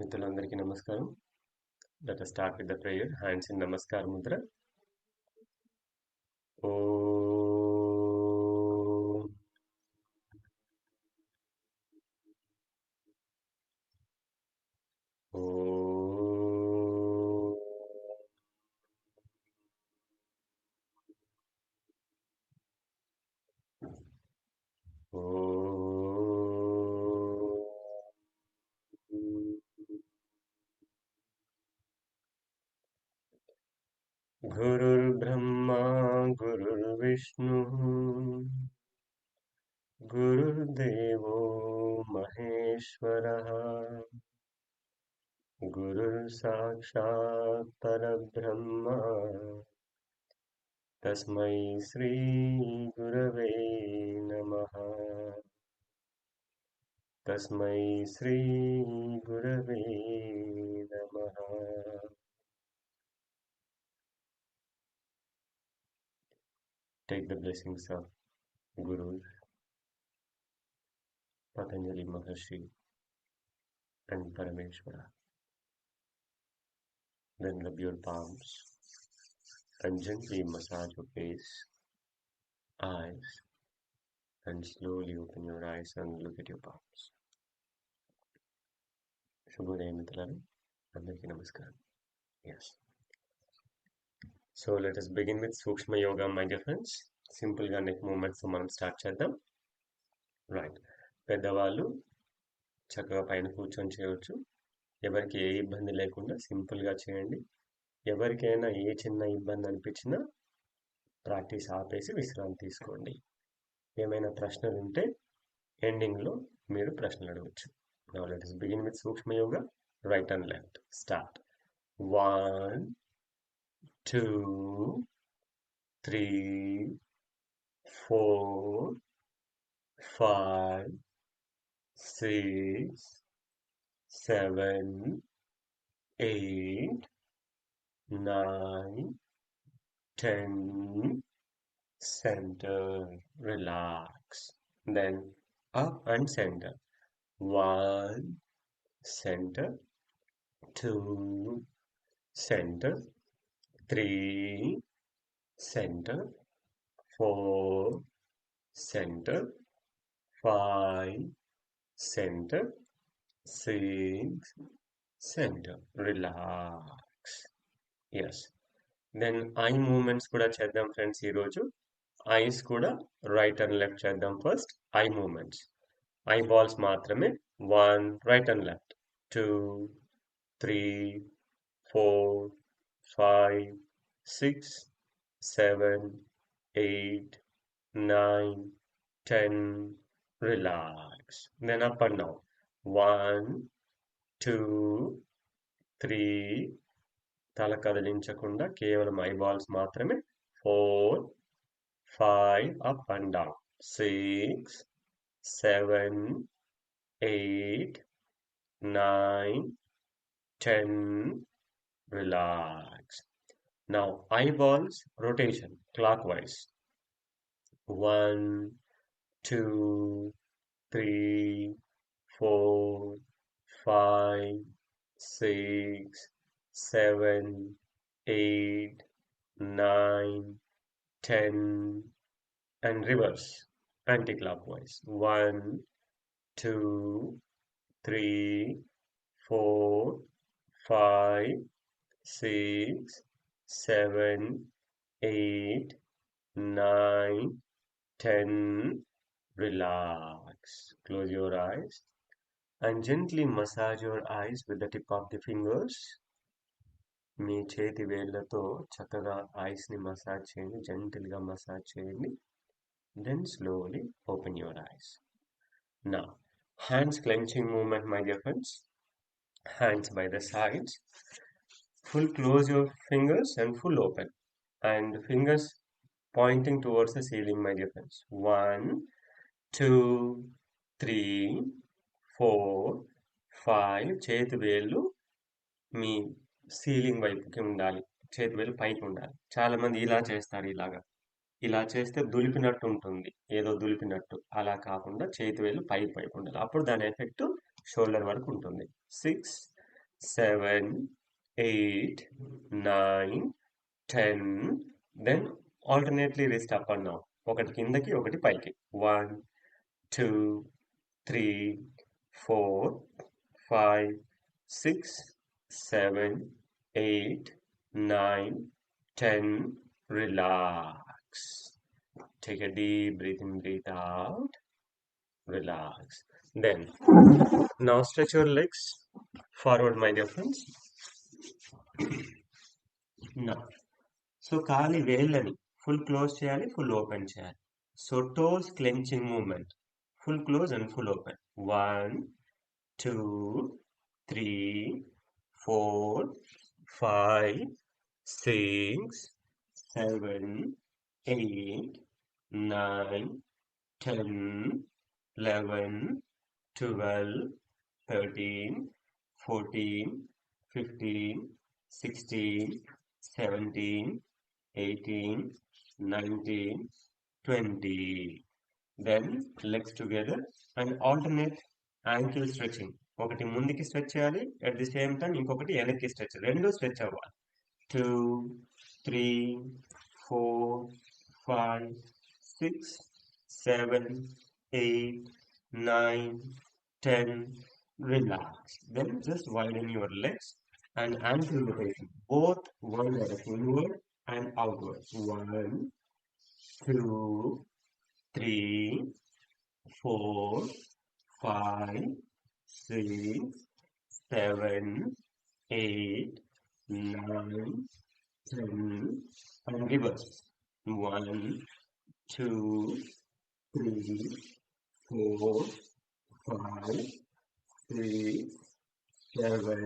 మిత్రులందరికీ నమస్కారం. Let us start with the prayer. Hands in Namaskar Mudra. Om. Om. गुरुर्ब्रह्मा गुरुर्विष्णुः गुरुर्देवो महेश्वरः गुरुर्साक्षात् परब्रह्म तस्मै श्री गुरवे नमः. तस्मै श्री गुरवे नमः. Take the blessings of Guru Patanjali Maharshi and Parameshwara. Then rub your palms and gently massage your face, eyes, and slowly open your eyes and look at your palms. Shubhodaya Mitralu. Andariki Namaskaram. Yes. So let us begin with Sukshma Yoga, my dear friends. Simple గా neck movements మనం start చేద్దాం. Right, పెద్దవాళ్ళు చక్కగా పైన కూర్చొని చేయవచ్చు. ఎవరికి ఏ ఇబ్బంది లేకుండా సింపుల్గా చేయండి. ఎవరికైనా ఏ చిన్న ఇబ్బంది అనిపించినా ప్రాక్టీస్ ఆపేసి విశ్రాంతి తీసుకోండి. ఏమైనా ప్రశ్నలు ఉంటే ఎండింగ్లో మీరు ప్రశ్నలు అడగచ్చు. Now let us begin with Sukshma Yoga. Right and left. Start. 1, 2, 3, 4, 5, 6, 7, 8, 9, 10. Center, relax. Then up and center. 1, center. 2, center. 3, center. 4, center. 5, center. 6, center. Relax. Yes. Then eye movements కూడా చేద్దాం ఫ్రెండ్స్. ఈరోజు ఐస్ కూడా రైట్ అండ్ లెఫ్ట్ చేద్దాం. First eye movements, I balls మాత్రమే. 1, right and left. 2, 3, 4, 5, 6, 7, 8, 9, 10. Relax. Then up and down. 1, 2, 3. తల కదిలించకుండా కేవలం I balls మాత్రమే. 4, 5, up and down. 6, 7, 8, 9, 10. Relax. Now eyeballs rotation clockwise. 1, 2, 3, 4, 5, 6, 7, 8, 9, 10. And reverse anti-clockwise. 1, 2, 3, 4, 5, 6, 7, 8, 9, 10. Relax. Close your eyes and gently massage your eyes with the tip of the fingers. మీ చేతి వేళ్ళతో చక్కగా ఐస్ని massage చేయండి, జెంటిల్గా massage చేయండి. Then slowly open your eyes. Now, hands clenching movement, my dear friends. Hands by the sides. Full close your fingers and full open. And fingers pointing towards the ceiling, my dear friends. 1, 2, 3, 4, 5. చేతి వేళ్ళు మీ ceiling వైపుకి ఉండాలి. చేతి వేలు పైకి ఉండాలి. చాలా మంది ఇలా చేస్తారు. ఇలా చేస్తే దులిపినట్టు ఉంటుంది, ఏదో దులిపినట్టు. అలా కాకుండా చేతి వేలు పైకి ఉండాలి. అప్పుడు దాని ఎఫెక్ట్ షోల్డర్ వరకు ఉంటుంది. 6, 7, 8, 9, 10. Then alternately wrist up and down. ఒకటి కిందకి ఒకటి పైకి. 1, 2, 3, 4, 5, 6, 7, 8, 9, 10. Relax. Take a deep breath in, breathe out. Relax. Then, now stretch your legs forward, my dear friends. Now, so Kali వేళ్ళని full close చేయాలి, full open చేయాలి. So toes clenching movement, full close and full open. 1, 2, 3, 4, 5, 6, 7, 8, 9, 10, 11, 12, 13, 14, 15, 16, 17, 18, 19, 20. Then legs together and alternate ankle stretching. ఒకటి ముందుకి stretch చేయాలి, at the same time ఇంకొకటి వెనక్కి stretch, రెండు stretch అవ్వాలి. 2, 3, 4, 5, 6, 7, 8, 9, 10. Relax. Then just widen your legs and ankle rotation, both one direction, inward and outward. 1, 2, 3, 4, 5, 6, 7, 8, 9, 10. And reverse. 1, 2, 3, 4, 5, 6, 7,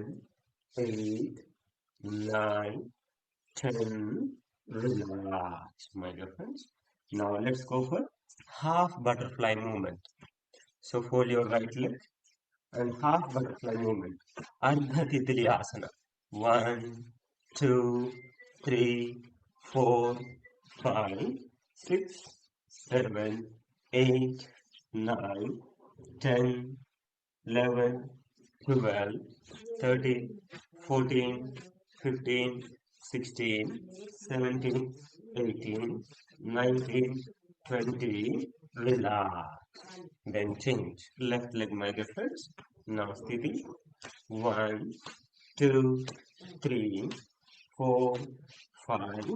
8, 9, 10. Relax, my dear friends. Now let's go for half butterfly movement. So fold your right leg and half butterfly movement. Ardha Titli Asana. 1, 2, 3, 4, 5, 6, 7, 8, 9, 10, 11, 12, 13, 14, 15, 16, 17, 18, 19, 20. Relax. Then change. Left leg, my dear friends. Now Sthiti. 1, 2, 3, 4, 5,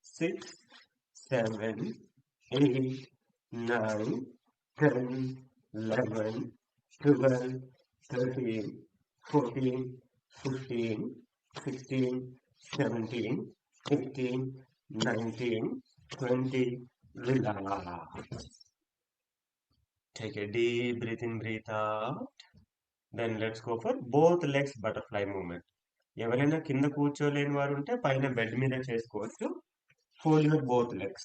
6, 7, 8, 9, 10, 11, 12, 13, 14, 15, 16, 17, 18, 19, 20. Relax. Take a deep breath in, breathe out. Then let's go for both legs butterfly movement. ఎవరైనా కింద కూర్చోలేని వారు ఉంటే పైన bed మీద చేసుకోవచ్చు. Fold your both legs.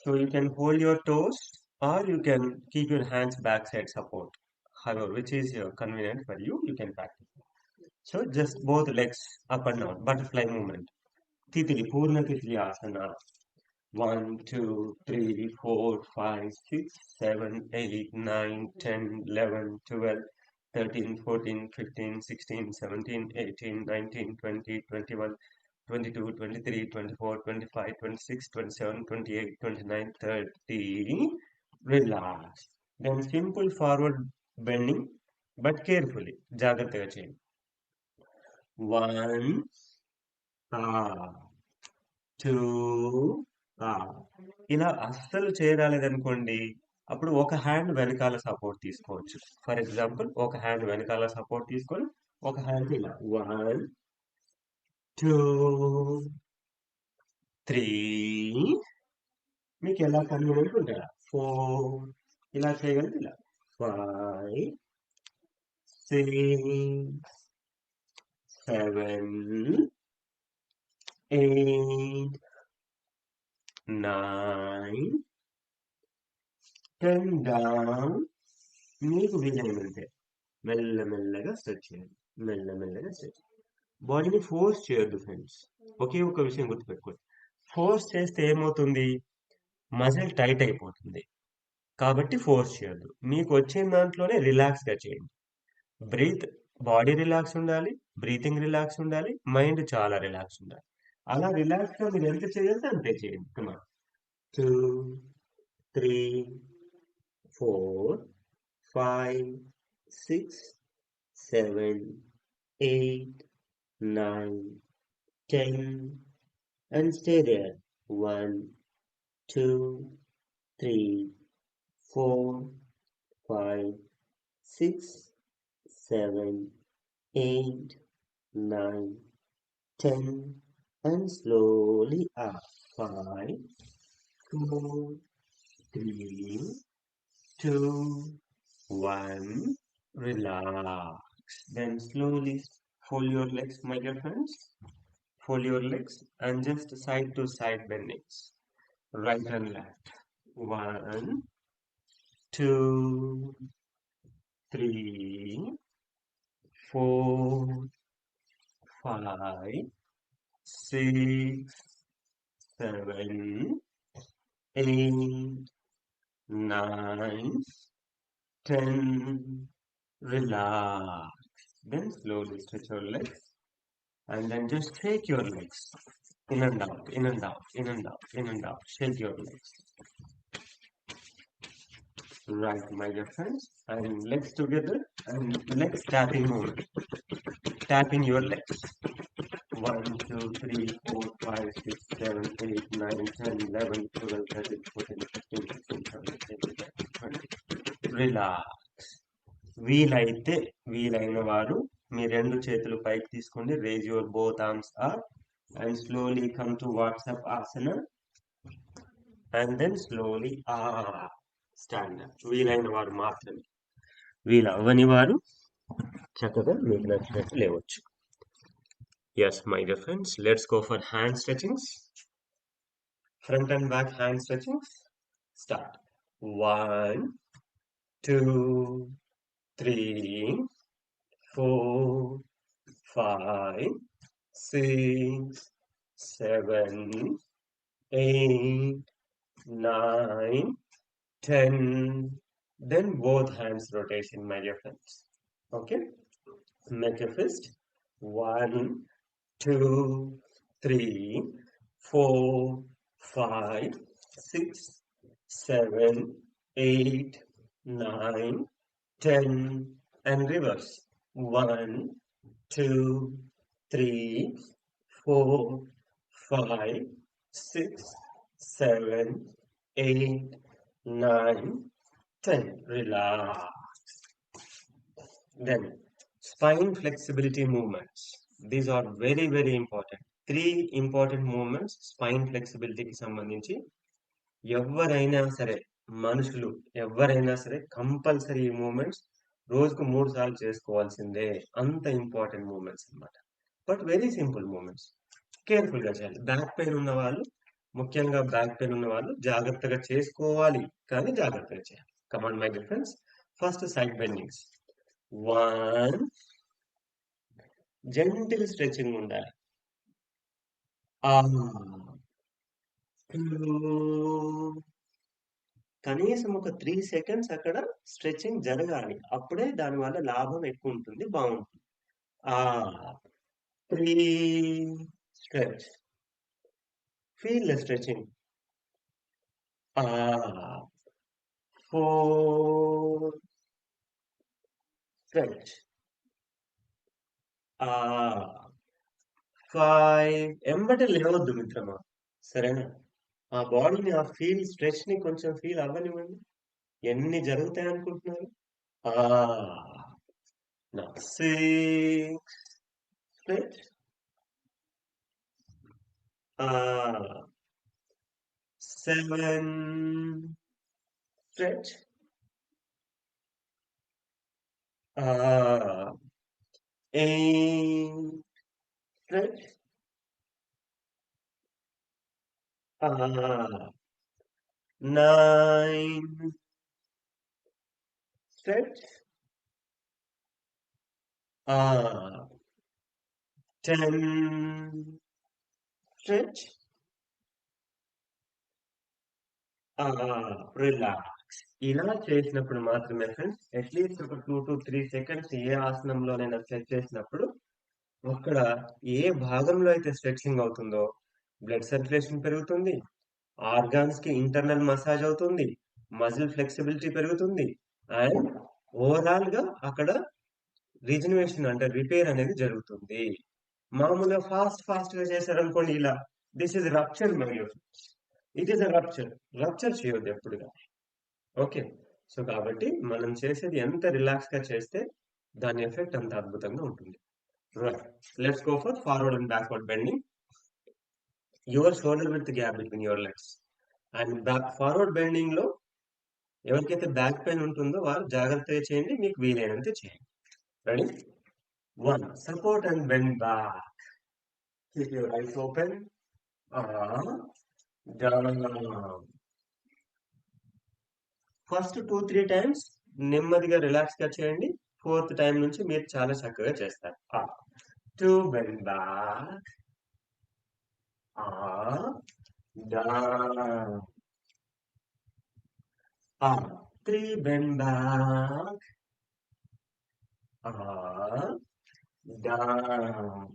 So you can hold your toes or you can keep your hands backside support. However, which is convenient for you, you can practice. So just both legs up and down, butterfly movement. Titli, Purna Titli Asana. 1, 2, 3, 4, 5, 6, 7, 8, 9, 10, 11, 12, 13, 14, 15, 16, 17, 18, 19, 20, 21, 22, 23, 24, 25, 26, 27, 28, 29, 30. Relax. Then simple forward bending, but carefully. జాగ్రత్తగా చేయండి. 1, 2, ఇలా అస్సలు చేయరాలేదనుకోండి, అప్పుడు ఒక hand వెనకాల support తీసుకోవచ్చు. For example, ఒక hand వెనకాల సపోర్ట్ తీసుకొని ఒక హ్యాండ్ ఇలా 1, 2, 3. మీకు ఎలా కన్వీనియంట్ ఉంటారా? 4 ఇలా చేయగలిగితే ఇలా 5, 6, 7, 8, 9, 10 down. మీకు వీలైనంతే మెల్లమెల్లగా స్ట్రెచ్ చేయండి. మెల్లమెల్లగా స్ట్రెచ్. బాడీని ఫోర్స్ చేయొద్దు ఫ్రెండ్స్. ఒకే ఒక విషయం గుర్తుపెట్టుకోండి, ఫోర్స్ చేస్తే ఏమవుతుంది? మజిల్ టైట్ అయిపోతుంది. కాబట్టి ఫోర్స్ చేయొద్దు. మీకు వచ్చిన దాంట్లోనే రిలాక్స్గా చేయండి. బ్రీత్, బాడీ రిలాక్స్ ఉండాలి, బ్రీతింగ్ రిలాక్స్ ఉండాలి, మైండ్ చాలా రిలాక్స్ ఉండాలి. అలా రిలాక్స్గా మీరు ఎంత చేయొచ్చు అంతే చేయండి. కమాన్, 2, 3, 4, 5, 6, 7, 8, 9, 10, and stay there. 1, 2, 3, 4, 5, 6, 7, 8, 9, 10, and slowly up. 5, 4, 3, 2, 1. Relax. Then slowly fold your legs, my dear friends. Fold your legs and just side to side bendings. Right and left. 1, 2, 3, 4, 5, 6, 7, 8, 9, 10. Relax. Then slowly stretch your legs and then just shake your legs. In and out, in and out, in and out, in and out. Shake your legs. Right, my dear friends. And legs together and legs tapping movement. Tapping your legs. 1, 2, 3, 4, 5, 6, 7, 8, 9, 10, 11, 12, 13, 14, 15, 16, 17, 18, 19, 20. Relax. వీలైన వారు మీ రెండు చేతులు పైకి తీసుకోండి. Raise your both arms up and slowly come to వాట్సాప్ ఆసన and then slowly stand up. వీలైన వారు మాత్రమే. వీలవ్వని వారు చక్కగా మీకు నచ్చినట్టు లేవచ్చు. Yes, my dear friends, let's go for hand stretchings. Front and back hand stretchings. Start. 1, 2, 3, 4, 5, 6, 7, 8, 9, 10. Then both hands rotation, my dear friends. Okay? Make a fist. 1, 2, 3, 4, 5, 6, 7, 8, 9, 10, and reverse. 1, 2, 3, 4, 5, 6, 7, 8, 9, 10. Relax. Then spine flexibility movements. These are very, very important. 3 important movements spine flexibility కి సంబంధించి ఎవరైనా సరే, మనుషులు ఎవరైనా సరే compulsory ఈ moments రోజుకు 3 సార్లు చేసుకోవాల్సిందే. అంత ఇంపార్టెంట్ మూమెంట్స్ అన్నమాట. But very simple movements. కేర్ఫుల్గా చేయాలి. బ్యాక్ పెయిన్ ఉన్న వాళ్ళు, ముఖ్యంగా బ్యాక్ పెయిన్ ఉన్న వాళ్ళు జాగ్రత్తగా చేసుకోవాలి, కానీ జాగ్రత్తగా చేయాలి. Command my difference. First side bendings. 1, gentle stretching ఉండాలి. 2, కనీసం ఒక 3 సెకండ్స్ అక్కడ స్ట్రెచింగ్ జరగాలి. అప్పుడే దానివల్ల లాభం ఎక్కువ ఉంటుంది, బాగుంటుంది. 3, stretch. Feel the stretching. 4, stretch. 5, ఎంబటే లేవద్దు మిత్రమా, సరేనా? ఆ బాడీని, ఆ స్ట్రెచ్ ని కొంచెం ఫీల్ అవ్వనివ్వండి. ఎన్ని జరుగుతాయి అనుకుంటున్నారు? 6, stretch. 7, stretch. 8, stretch. 9, stretch. 10, stretch. Relax. ఇలా చేసినప్పుడు మాత్రమే ఫ్రెండ్స్ అట్లీస్ట్ ఒక 2 to 3 seconds ఏ ఆసనంలోనైనా స్ట్రెచ్ చేసినప్పుడు అక్కడ ఏ భాగంలో అయితే స్ట్రెచింగ్ అవుతుందో బ్లడ్ సర్క్యులేషన్ పెరుగుతుంది, ఆర్గాన్స్ కి ఇంటర్నల్ మసాజ్ అవుతుంది, మజిల్ ఫ్లెక్సిబిలిటీ పెరుగుతుంది అండ్ ఓవరాల్ గా అక్కడ రిజనరేషన్ అంటే రిపేర్ అనేది జరుగుతుంది. మామూలుగా ఫాస్ట్ గా చేశారనుకోండి ఇలా దిస్ ఇస్ రప్చర్ మరియు ఇట్ ఈస్ రప్చర్ చేయొద్దు ఎప్పుడుగా. ఓకే. సో కాబట్టి మనం చేసేది ఎంత రిలాక్స్ గా చేస్తే దాని ఎఫెక్ట్ అంత అద్భుతంగా ఉంటుంది. Right, let's go for forward and backward bending. Your shoulder with gap between your legs and back forward bending లో ఎవరికైతే బ్యాక్ పెయిన్ ఉంటుందో వారు జాగ్రత్తగా చేయండి, మీకు వీలైనంత చేయండి. Ready? 1. Support and bend back. Keep your eyes open. Down. First 2-3 times నెమ్మదిగా రిలాక్స్ గా చేయండి. 4th time నుంచి మీరు చాలా చక్కగా చేస్తారు. 2 bend back. Down. 3 bend back. Down.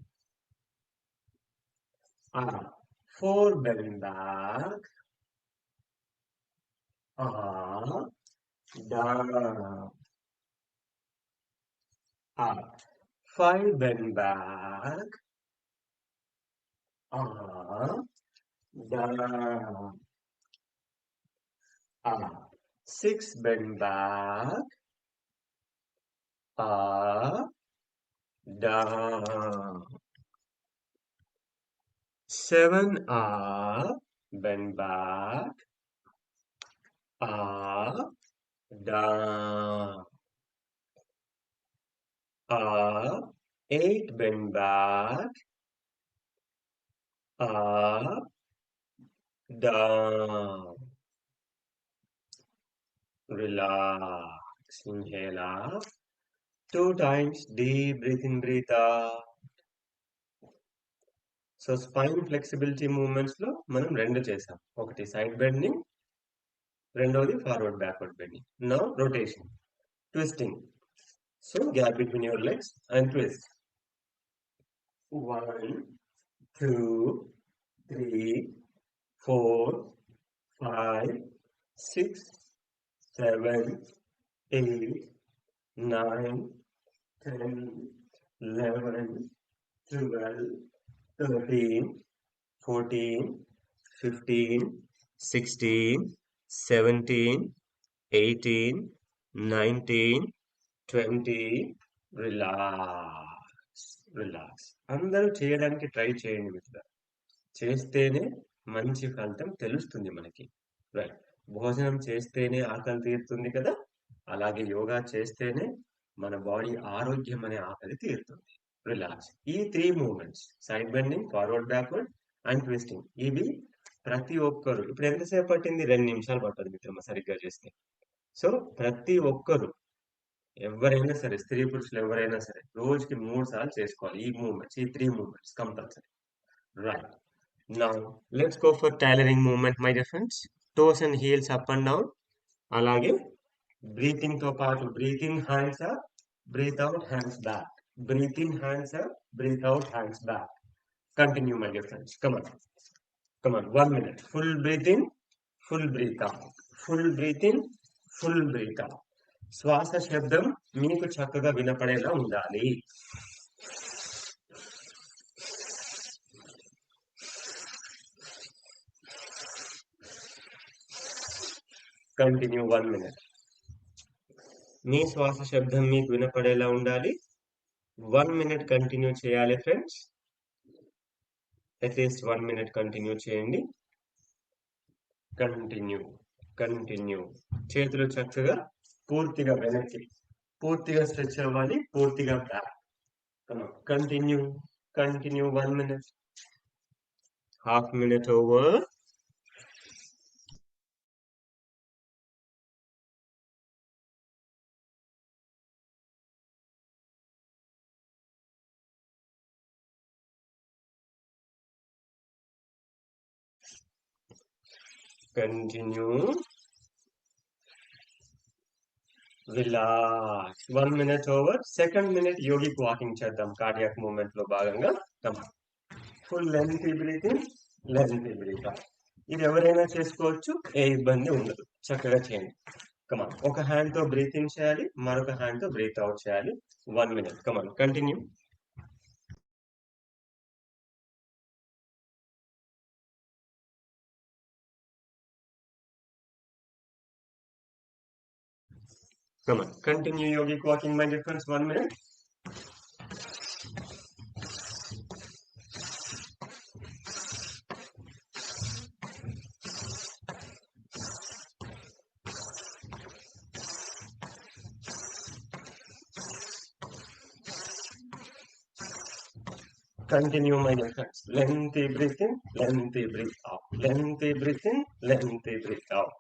4 bend back. Down. 5 bend back. Down. 6 bend back. Down. 7 bend back. Down. 8 bend back. Down. Relax. Inhale up. 2 times deep breathe in, breathe out. So spine flexibility movements లో మనం 2 చేసాం. ఒకటి side bending, రెండవది forward backward bending. Now rotation, twisting. So gap between your legs and twist. 1 2 3 4 5 6 7 8 9 10 11 12 13 14 15 16 17 18 19 20. Relax. అందరూ చేయడానికి try చేయండి మిత్రులు. చేస్తేనే మంచి ఫలితం తెలుస్తుంది మనకి. రైట్, భోజనం చేస్తేనే ఆకలి తీరుతుంది కదా, అలాగే యోగా చేస్తేనే మన బాడీ ఆరోగ్యం అనే ఆకలి తీరుతుంది. రిలాక్స్. ఈ 3 movements side bending, forward backward and twisting, ఇవి ప్రతి ఒక్కరు ఇప్పుడు ఎంతసేపు పట్టింది? 2 నిమిషాలు పట్టదు మిత్రమా సరిగ్గా చేస్తే. సో ప్రతి ఒక్కరు ఎవరైనా సరే, స్త్రీ పురుషులు ఎవరైనా సరే రోజుకి 3 సార్లు చేసుకోవాలి ఈ మూమెంట్స్, ఈ 3 movements compulsory. Right, now let's go for tailoring movement my dear friends. Toes and heels up and down. అలాగే బ్రీతింగ్ తో పాటు breathe in hands up, breathe out hands back. Breathe in, hands up. Breathe out, hands back. Continue, my dear friends. Come on. 1 minute. Full breathe in, full breathe out. Full breathe in, full breathe out. శ్వాస శబ్దం మీకు చక్కగా వినపడేలా ఉండాలి. Continue 1 minute. మీ శ్వాస శబ్దం మీకు వినపడేలా ఉండాలి. 1 minute continue చేయాలి ఫ్రెండ్స్. అట్లీస్ట్ 1 minute కంటిన్యూ చేయండి. కంటిన్యూ. చేతులు చక్కగా పూర్తిగా వెనక్కి, పూర్తిగా స్ట్రెచ్ అవ్వాలి, పూర్తిగా back. Continue 1 minute. Half minute over. Continue. Relax. 1 minute over. Second minute yogic walking చేద్దాం cardiac movement లో భాగంగా. Come on. Full lengthy breathing, lengthy breath out. ఇది ఎవరైనా చేసుకోవచ్చు, ఏ ఇబ్బంది ఉండదు. చక్కగా చేయండి. కమాన్. ఒక హ్యాండ్ తో బ్రీత్ ఇన్ చేయాలి, మరొక హ్యాండ్ తో బ్రీత్ అవుట్ చేయాలి. 1 minute. Come on, continue. Come on, continue yogic walking, my dear friends. 1 minute. Continue, my dear friends. Lengthy breath in, lengthy breath out. Lengthy breath in, lengthy breath out.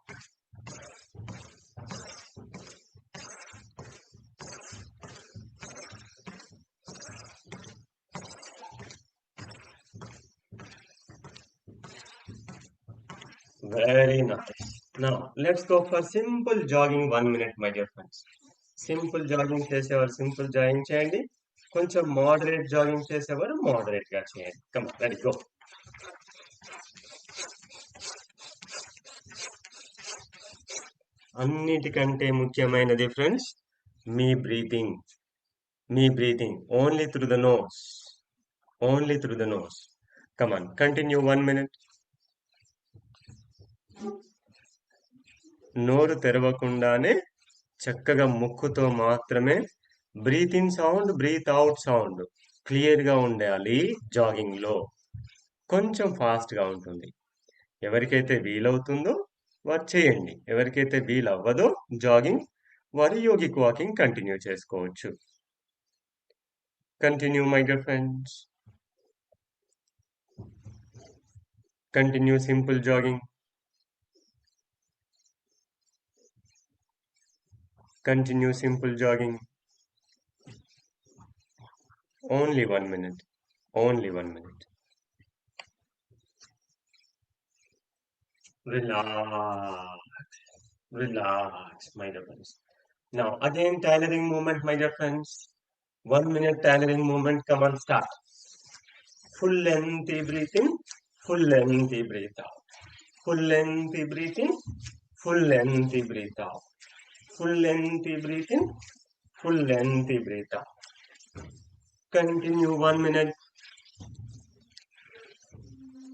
Very nice. Now, let's go for simple jogging 1 minute, my dear friends. Simple jogging చేసేవారు simple jogging చేయండి. కొంచెం moderate jogging చేసేవారు moderate గా చేయండి. Come on, let's go. అన్నిటికంటే ముఖ్యమైనది friends మీ breathing. మీ breathing only through the nose. Only through the nose. Come on, continue 1 minute. నోరు తెరవకుండానే చక్కగా ముక్కుతో మాత్రమే breathe in sound, breathe out sound clear గా ఉండాలి. జాగింగ్ లో కొంచెం ఫాస్ట్ గా ఉంటుంది. ఎవరికైతే వీలవుతుందో వారు చేయండి. ఎవరికైతే వీలవ్వదో జాగింగ్, వారు యోగిక్ వాకింగ్ కంటిన్యూ చేసుకోవచ్చు. Continue my dear friends. Continue simple jogging. Continue simple jogging. Only 1 minute. Only 1 minute. Relax. Relax, my dear friends. Now, again, tailoring movement, my dear friends. 1 minute tailoring movement. Come on, start. Full lengthy breathing, full lengthy breath out. Full lengthy breathing, full lengthy breath out. Full lengthy breathing, full lengthy breath out. Continue 1 minute.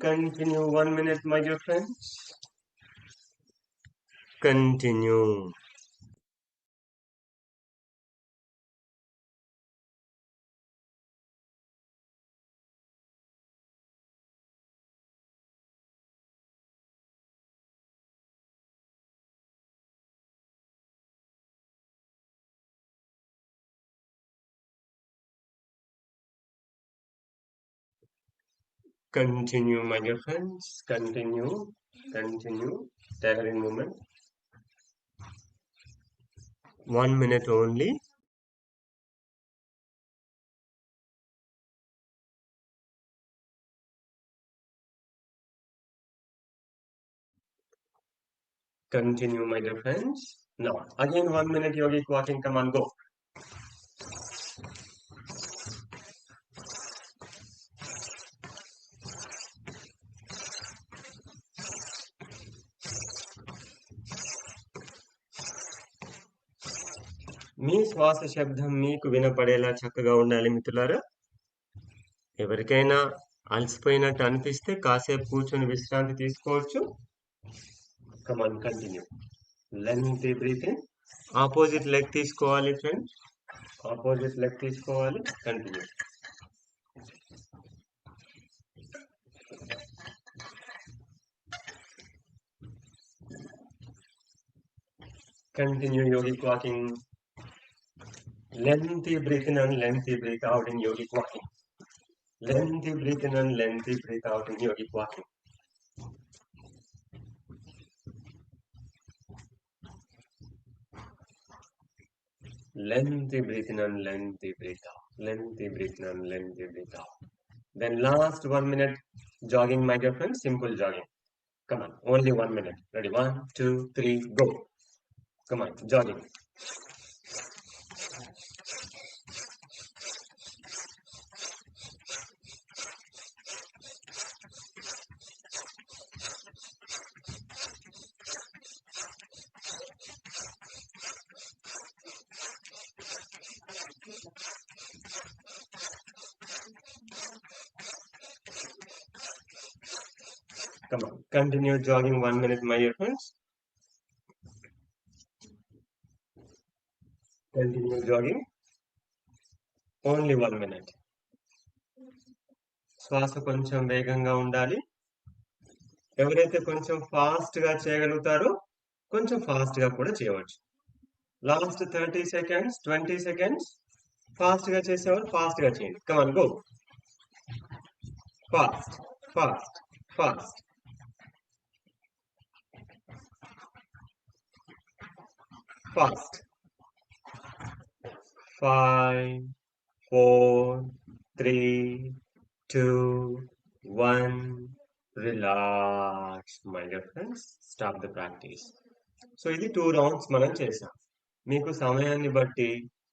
Continue 1 minute, my dear friends. Continue. Continue, my dear friends. Continue. Continue. Tailoring movement. 1 minute only. Continue, my dear friends. Now, again 1 minute yogic walking. Come on, go. మీ శ్వాస శబ్దం మీకు వినపడేలా చక్కగా ఉండాలి మిత్రులారా. ఎవరికైనా అలసిపోయినట్టు అనిపిస్తే కాసేపు కూర్చొని విశ్రాంతి తీసుకోవచ్చు. Come on, continue. Lengthy breathing. Opposite leg తీసుకోవాలి ఫ్రెండ్స్. ఆపోజిట్ లెగ్ తీసుకోవాలి. Continue. Continue yogic walking. Lengthy breath in and lengthy breath out in yogic walking. Lengthy breath in and lengthy breath out in yogic walking. Lengthy breath in and lengthy breath out. Lengthy breath in and lengthy breath out. Then last 1 minute jogging, my dear friends. Simple jogging. Come on, only 1 minute. Ready? 1, 2, 3, go. Come on, jogging. Come on, continue jogging 1 minute, my dear friends. Continue jogging only 1 minute. శ్వాస కొంచెం వేగంగా ఉండాలి. ఎవరైతే కొంచెం fast గా చేయగలుగుతారో కొంచెం fast గా కూడా చేయవచ్చు. లాస్ట్ 30 సెకండ్స్ 20 సెకండ్స్ ఫాస్ట్ గా చేసేవారు ఫాస్ట్ గా చేయండి. Come on go, fast fast fast. Fast. 5 4 3 2 1. Relax my dear friends. Stop the practice. So ఇది 2 రౌండ్స్ మనం చేసాం. మీకు సమయాన్ని బట్టి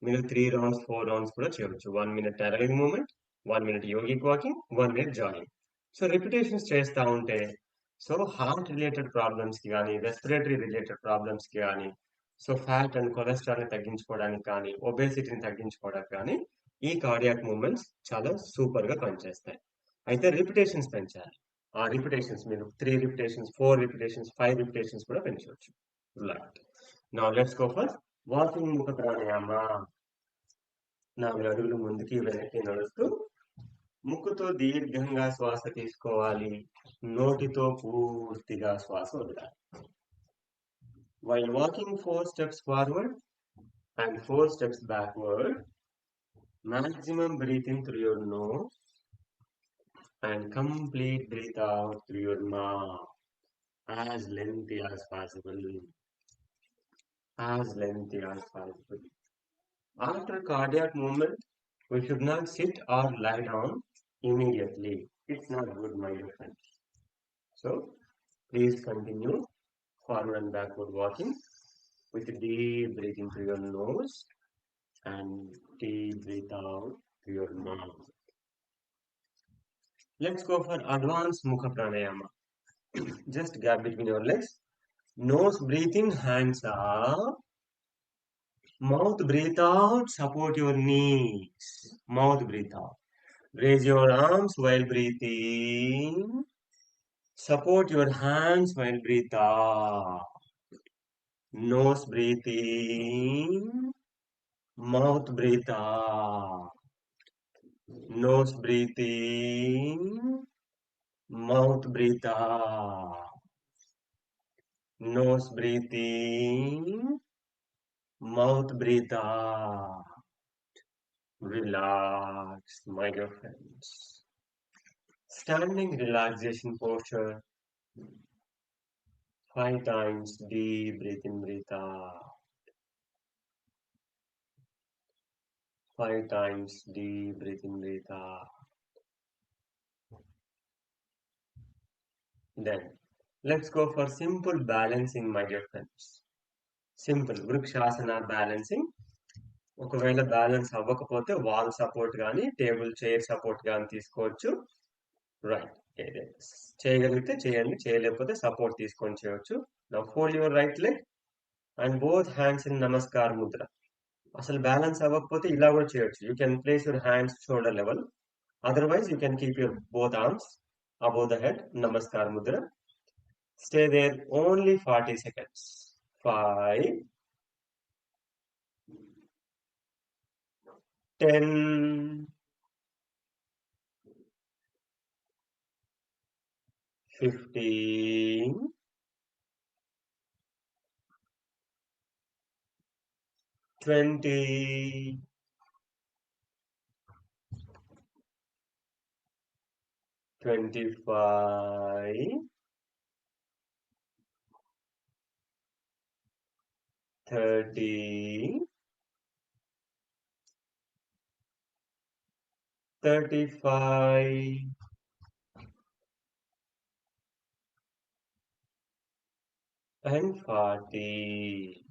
మీరు 3 రౌండ్స్ 4 రౌండ్స్ కూడా చేయవచ్చు. 1 మినిట్ టెరలింగ్ movement, 1 minute yogic walking, 1 minute jogging. So repetitions చేస్తూ ఉంటే సో హార్ట్ రిలేటెడ్ ప్రాబ్లమ్స్ కి కానీ రెస్పిరేటరీ రిలేటెడ్ ప్రాబ్లమ్స్ కి కానీ సో ఫ్యాట్ అండ్ కొలెస్ట్రాల్ ని తగ్గించుకోవడానికి కానీ ఒబేసిటీని తగ్గించుకోవడానికి కానీ ఈ కార్డియాక్ మూవ్మెంట్స్ చాలా సూపర్ గా పనిచేస్తాయి. అయితే రిపిటేషన్స్ పెంచాలి. ఆ రిపిటేషన్స్ మీరు 3 రిపిటేషన్స్ 4 రిపిటేషన్స్ 5 రిపిటేషన్స్ కూడా పెంచవచ్చు. Right. Now let's go for walking ముఖ ప్రాణాయామ. 4 అడుగులు ముందుకి వెనక్కి నడుస్తూ ముక్కుతో దీర్ఘంగా శ్వాస తీసుకోవాలి, నోటితో పూర్తిగా శ్వాస వదలాలి. While walking 4 steps forward and 4 steps backward, maximum breathe in through your nose and complete breathe out through your mouth as lengthy as possible. As lengthy as possible. After cardiac movement, we should not sit or lie down immediately. It's not good, my dear friends. So, please continue forward and backward walking with deep breathing through your nose and deep breathe out through your mouth. Let's go for advanced Mukha Pranayama. Just gap between your legs. Nose breathe in, hands up. Mouth breathe out, support your knees. Mouth breathe out. Raise your arms while breathing. Support your hands while breathe out. Nose breathe in. Mouth breathe out. Nose breathe in. Mouth breathe out. Nose breathe in. Mouth breathe out. Relax, my dear friends. Standing relaxation posture. 5 times deep breathe in, breathe out. 5 times deep breathe in, breathe out. Then let's go for simple balancing, my dear friends. Simple vrikshasana balancing. ఒకవేళ balance అవ్వకపోతే wall support కానీ table chair support కానీ తీసుకోవచ్చు. Right. చేయగలిగితే చేయండి, చేయలేకపోతే support తీసుకొని చేయవచ్చు. Now fold your right leg and both hands in namaskar Mudra. అసలు బ్యాలెన్స్ అవ్వకపోతే ఇలా కూడా చేయొచ్చు. You can place your hands shoulder level. Otherwise you can keep your both arms above the head, namaskar mudra. Stay there only 40 seconds. 5 10 15 20 25 30 35 and 40.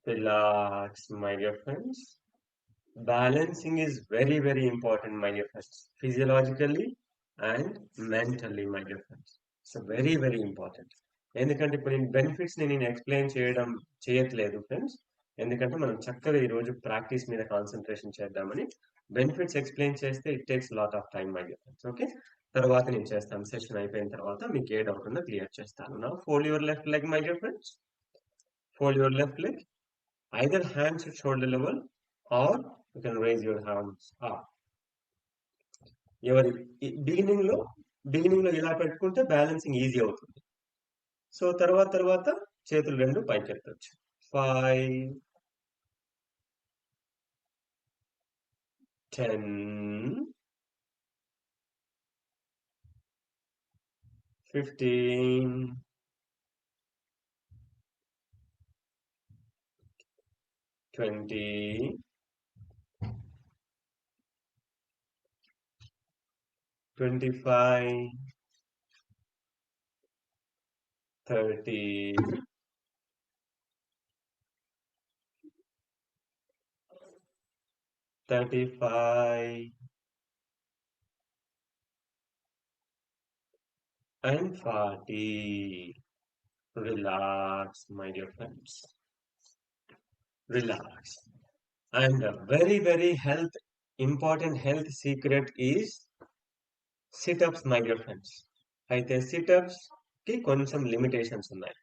Relax, my dear friends. Balancing is very, very important, my dear friends. Physiologically and mentally, my dear friends. So very, very important. ఎందుకంటే ఇప్పుడు benefits నేను explain చేయట్లేదు friends. ఎందుకంటే మనం చక్కగా ఈ రోజు practice మీద కాన్సన్ట్రేషన్ చేద్దామని. బెనిఫిట్స్ ఎక్స్ప్లెయిన్ చేస్తే it takes lot of time, my dear friends. Okay, తర్వాత నేను చేస్తాను. సెషన్ అయిపోయిన తర్వాత మీకు ఏ డౌట్ ఉన్నా క్లియర్ చేస్తాను. నా fold your left leg my dear friends. Fold your left leg. Either hands at shoulder level or you can raise your hands up. ఎవరి బిగినింగ్ లో ఇలా పెట్టుకుంటే బ్యాలెన్సింగ్ ఈజీ అవుతుంది. సో తర్వాత చేతులు రెండు పైకి ఎత్తచ్చు. 5, 10, 15, 20, 25, 30, 35 and 40. Relax, my dear friends. Relax. And a very, very important health secret is sit-ups, my dear friends. అయితే సిటప్స్ కి కొంచెం లిమిటేషన్స్ ఉన్నాయి.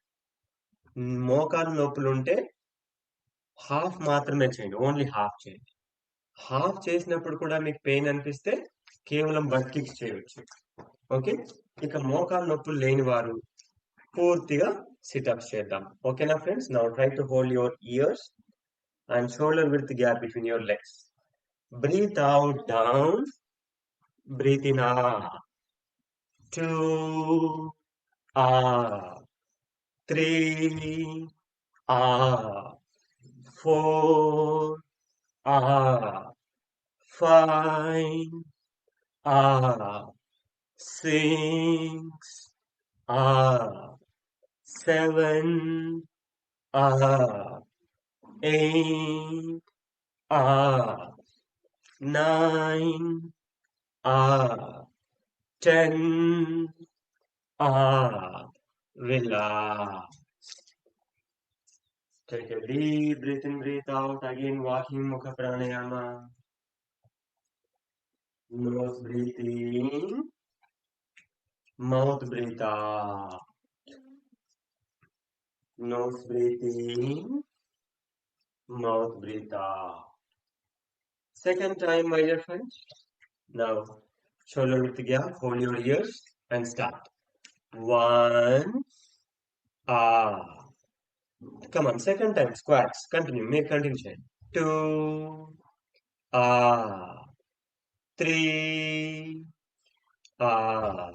మోకాలు నొప్పులు ఉంటే హాఫ్ మాత్రమే చేయండి, ఓన్లీ హాఫ్ చేయండి. హాఫ్ చేసినప్పుడు కూడా మీకు పెయిన్ అనిపిస్తే కేవలం బట్ కిక్స్ చేయవచ్చు. ఓకే, ఇక మోకాలు నొప్పులు లేని వారు పూర్తిగా సిటప్స్ చేద్దాం. ఓకేనా friends? Now try to hold your years and shoulder width gap between your legs. Breathe out down, breathe in up. 2 up, 3 up, 4 up, 5 up, 6 up, 7 up, 8 up, 9 up, 10 up. Relax. Take a deep breath in, breathe out. Again, walking Mukha Pranayama. Nose breathe in, mouth breathe out. Nose breathe in, mouth breathe out. Second time, my dear friends. Now, shoulder width gap, hold your ears and start. 1 up. Come on, second time, squats. Continue, make continue. 2 up. 3 up.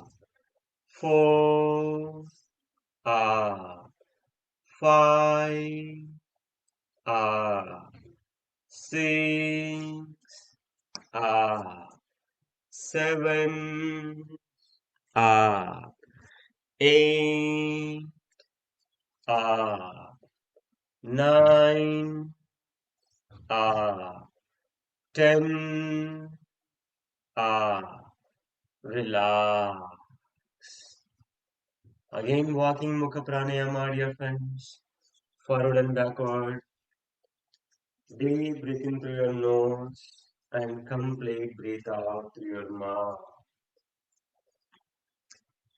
4 up. 5 up. 6 up. 7 up. 8 up. 9 up. 10 up. Relax. Again, walking Mukha Pranayama, dear friends. Forward and backward. Deep breath in through your nose and complete breathe out through your mouth.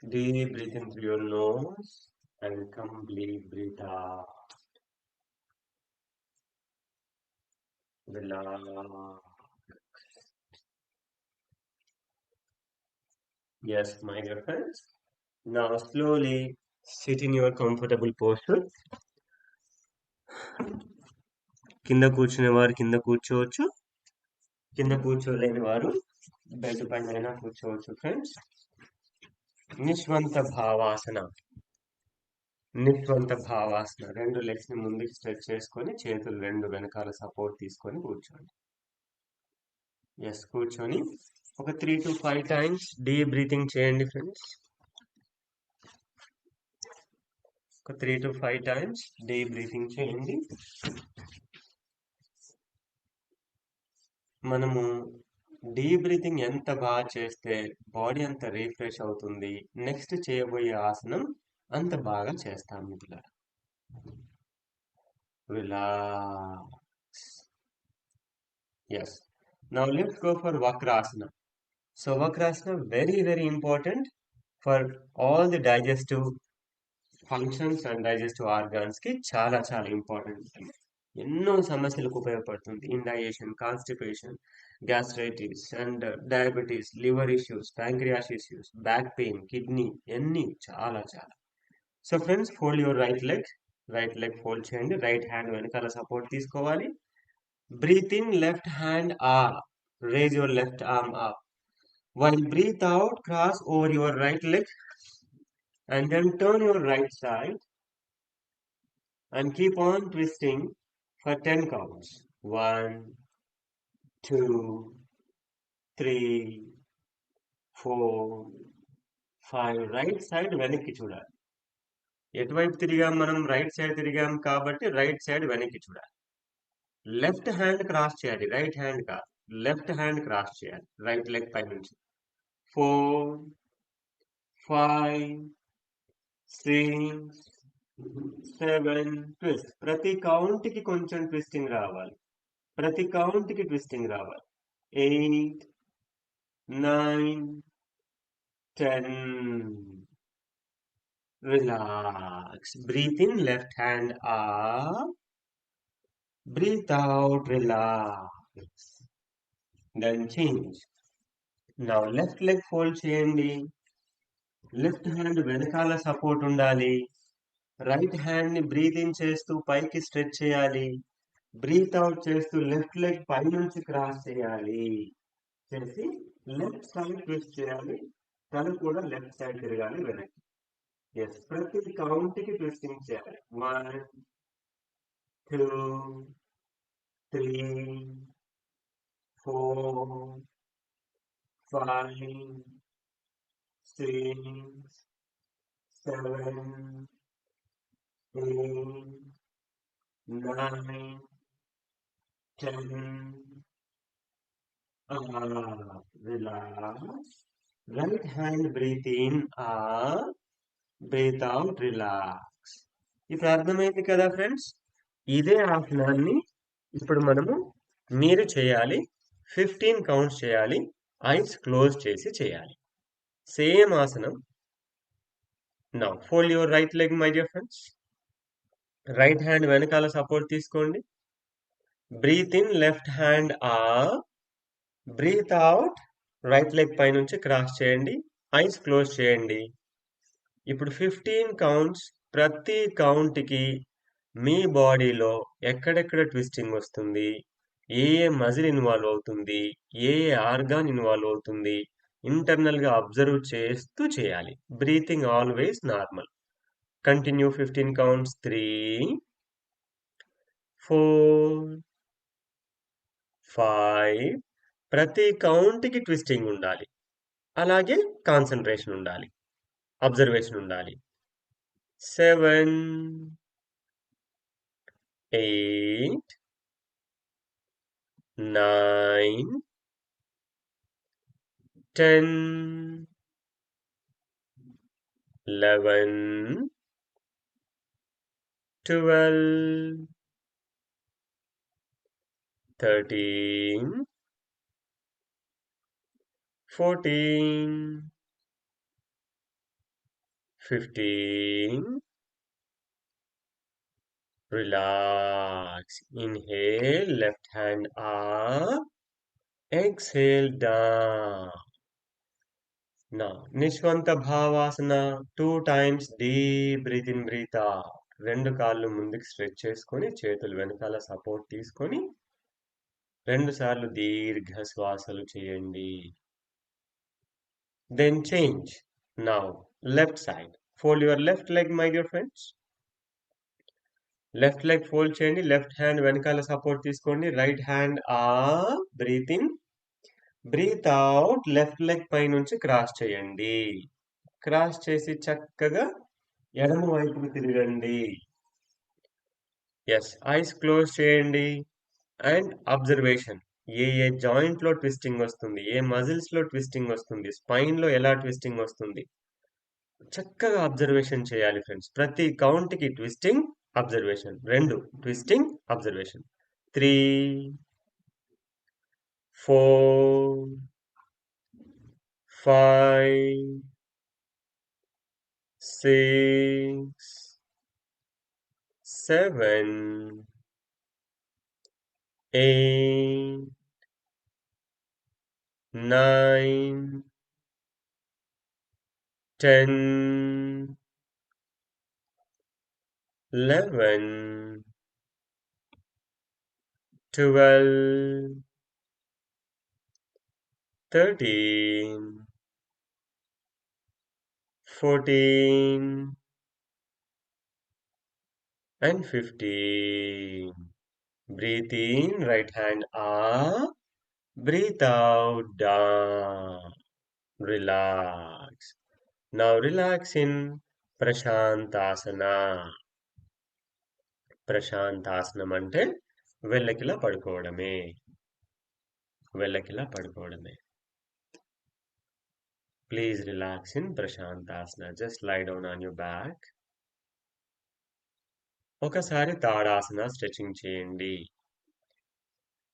Deep breath in through your nose and complete breathe out. Relax. Yes, my dear friends. Now slowly sit in your comfortable posture. కింద కూర్చునే వారు కింద కూర్చోవచ్చు, కింద కూర్చోలేని వారు bed పైన కూర్చోవచ్చు. Friends, నిశ్వంత భావాసన. రెండు లెగ్స్ ని ముందుకు స్ట్రెచ్ చేసుకొని చేతులు రెండు వెనకాల సపోర్ట్ తీసుకొని కూర్చోండి. ఎస్, కూర్చొని ఒక 3 to 5 టైమ్స్ డీప్ బ్రీతింగ్ చేయండి ఫ్రెండ్స్. ఒక 3 to 5 టైమ్స్ డీప్ బ్రీతింగ్ చేయండి. మనము డీప్ బ్రీతింగ్ ఎంత బాగా చేస్తే బాడీ అంత రీఫ్రెష్ అవుతుంది. నెక్స్ట్ చేయబోయే ఆసనం అంత బాగా చేస్తాం మిత్రులారా. Relax. Yes, now let's go for vakrasana. So vakrasana very important for all the digestive functions and digestive organs కి చాలా ఇంపార్టెంట్. ఎన్నో సమస్యలకు ఉపయోగపడుతుంది. Indigestion, constipation, gastritis and diabetes, liver issues, pancreas issues, back pain, kidney, అన్ని చాలా. So friends, fold your right leg fold చేయండి. Right hand వెనకాల support తీసుకోవాలి. Breathe in left hand up, raise your left arm up. While breathe out, cross over your right leg and then turn your right side and keep on twisting for 10 counts. 1, 2, 3, 4, 5. Right side వెనక్కి చూడాలి. ఎటువైపు తిరిగాం మనం? Right side తిరిగాం కాబట్టి right side వెనక్కి చూడాలి. Left hand cross చేయాలి, రైట్ హ్యాండ్ కాదు. లెఫ్ట్ హ్యాండ్ క్రాస్ చేయాలి రైట్ లెగ్ పై నుంచి. 4, 5, 6, 7. ట్విస్ట్. ప్రతి కౌంట్ కి కొంచెం ట్విస్టింగ్ రావాలి. 8, 9, 10. Relax. Breathe in left hand up. Breathe out. Relax. Then change. Now left leg fold చేయండి. లెఫ్ట్ హ్యాండ్ వెనకాల సపోర్ట్ ఉండాలి. రైట్ హ్యాండ్ ని బ్రీత్ ఇన్ చేస్తూ పైకి స్ట్రెచ్ చేయాలి. బ్రీత్ అవుట్ చేస్తూ లెఫ్ట్ లెగ్ పై నుంచి క్రాస్ చేయాలి. చేసి లెఫ్ట్ సైడ్ ట్విస్ట్ చేయాలి. తల కూడా లెఫ్ట్ సైడ్ తిరగాలి వెనక్కి. ఎస్, ప్రతి కౌంట్ కి ట్విస్టింగ్ చేయాలి. 1, 2, 3, 4, 5, 6, 7, 8, 9, 10. Relax. Right hand breathe in up, breathe out, relax. ఇప్పుడు అర్థమైంది కదా ఫ్రెండ్స్? ఇదే ఆసనాన్ని ఇప్పుడు మీరు చేయాలి. 15 కౌంట్స్ చేయాలి. ఐస్ క్లోజ్ చేసి చేయాలి. సేమ్ ఆసనం. Now fold your right leg my dear friends. Right hand వెనకాల సపోర్ట్ తీసుకోండి. Breathe in left hand up, breathe out right leg పై నుంచి క్రాస్ చేయండి. ఐస్ క్లోజ్ చేయండి. ఇప్పుడు 15 కౌంట్స్. ప్రతి కౌంట్కి మీ బాడీలో ఎక్కడెక్కడ ట్విస్టింగ్ వస్తుంది, ఏ మజిల్ ఇన్వాల్వ్ అవుతుంది, ఏ ఆర్గాన్ ఇన్వాల్వ్ అవుతుంది, ఇంటర్నల్ గా అబ్జర్వ్ చేస్తూ చేయాలి. Breathing always normal. Continue 15 counts. 3, 4, 5. ప్రతి కౌంట్ కి ట్విస్టింగ్ ఉండాలి. అలాగే కాన్సన్ట్రేషన్ ఉండాలి, అబ్జర్వేషన్ ఉండాలి. 7, 8, 9, 10, 11, 12, 13, 14, 15. Relax. Inhale, left hand up. Exhale, down. Now, Nishwanta Bhavasana. 2 times deep breathe in, breathe out. 2 కాళ్ళు ముందుకు స్ట్రెచ్ చేసుకొని చేతులు వెనకాల సపోర్ట్ తీసుకొని 2 సార్లు దీర్ఘ శ్వాసలు చేయండి. Then change. Now, left side. Fold your left leg, my dear friends. Left leg fold చేయండి. లెఫ్ట్ హ్యాండ్ వెనకాల సపోర్ట్ తీసుకోండి. Right hand up, breathe in, breathe out. Left leg పై నుంచి క్రాస్ చేయండి. క్రాస్ చేసి చక్కగా ఎడమ వైపుకు తిరగండి. ఎస్, ఐస్ క్లోజ్ చేయండి. And observation. ఏ జాయింట్ లో ట్విస్టింగ్ వస్తుంది, ఏ మజిల్స్ లో ట్విస్టింగ్ వస్తుంది, స్పైన్ లో ఎలా ట్విస్టింగ్ వస్తుంది, చక్కగా అబ్జర్వేషన్ చేయాలి ఫ్రెండ్స్. ప్రతి కౌంట్ కి twisting, observation. 2 twisting, observation. 3, 4, 5, 6, 7, 8, 9, 10, 11, 12, 13, 14, and 15. Breathe in, right hand up. Breathe out, down. Relax. Now relax in Prashantasana. ప్రశాంతాసనం అంటే వెళ్ళకిలా పడుకోవడమే. వెళ్ళకిలా పడుకోవడమే. Please relax in Prashantasana. Just lie down on your back. ఒకసారి tadasana stretching చేయండి.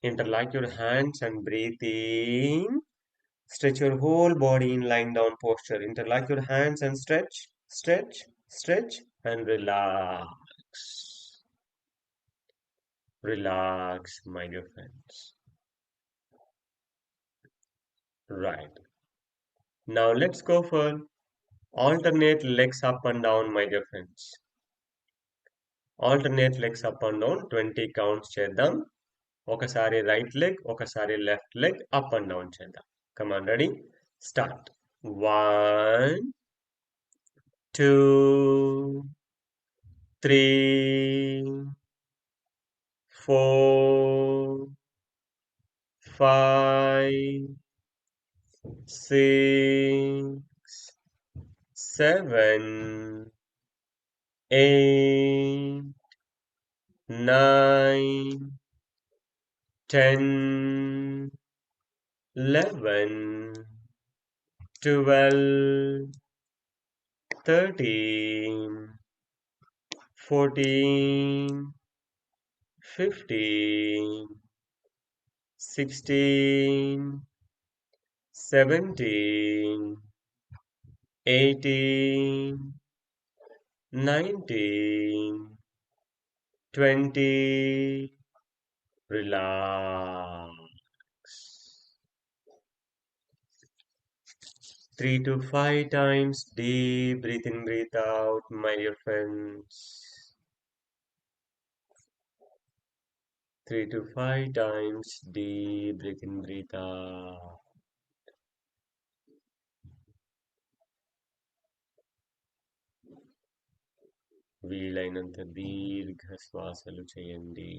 Interlock your hands and breathe in. Stretch your whole body in lying down posture. Interlock your hands and stretch, stretch, stretch, and relax. Relax, my dear friends. Right. Now let's go for alternate legs up and down, my dear friends. Alternate legs up and down 20 counts చేద్దాం. ఒకసారి right leg, ఒకసారి left leg up and down చేద్దాం. Come on, ready? Start. 1, 2, 3, 4, 5, 6, 7, 8, 9, 10, 11, 12, 13, 14, 15, 16, 17, 18, 19, 20. Relax. 3 to 5 times deep breathe in, breathe out, my dear friends. 3 to 5 times deep breathe in, breathe out. వీలైనంత దీర్ఘ శ్వాసలు చేయండి.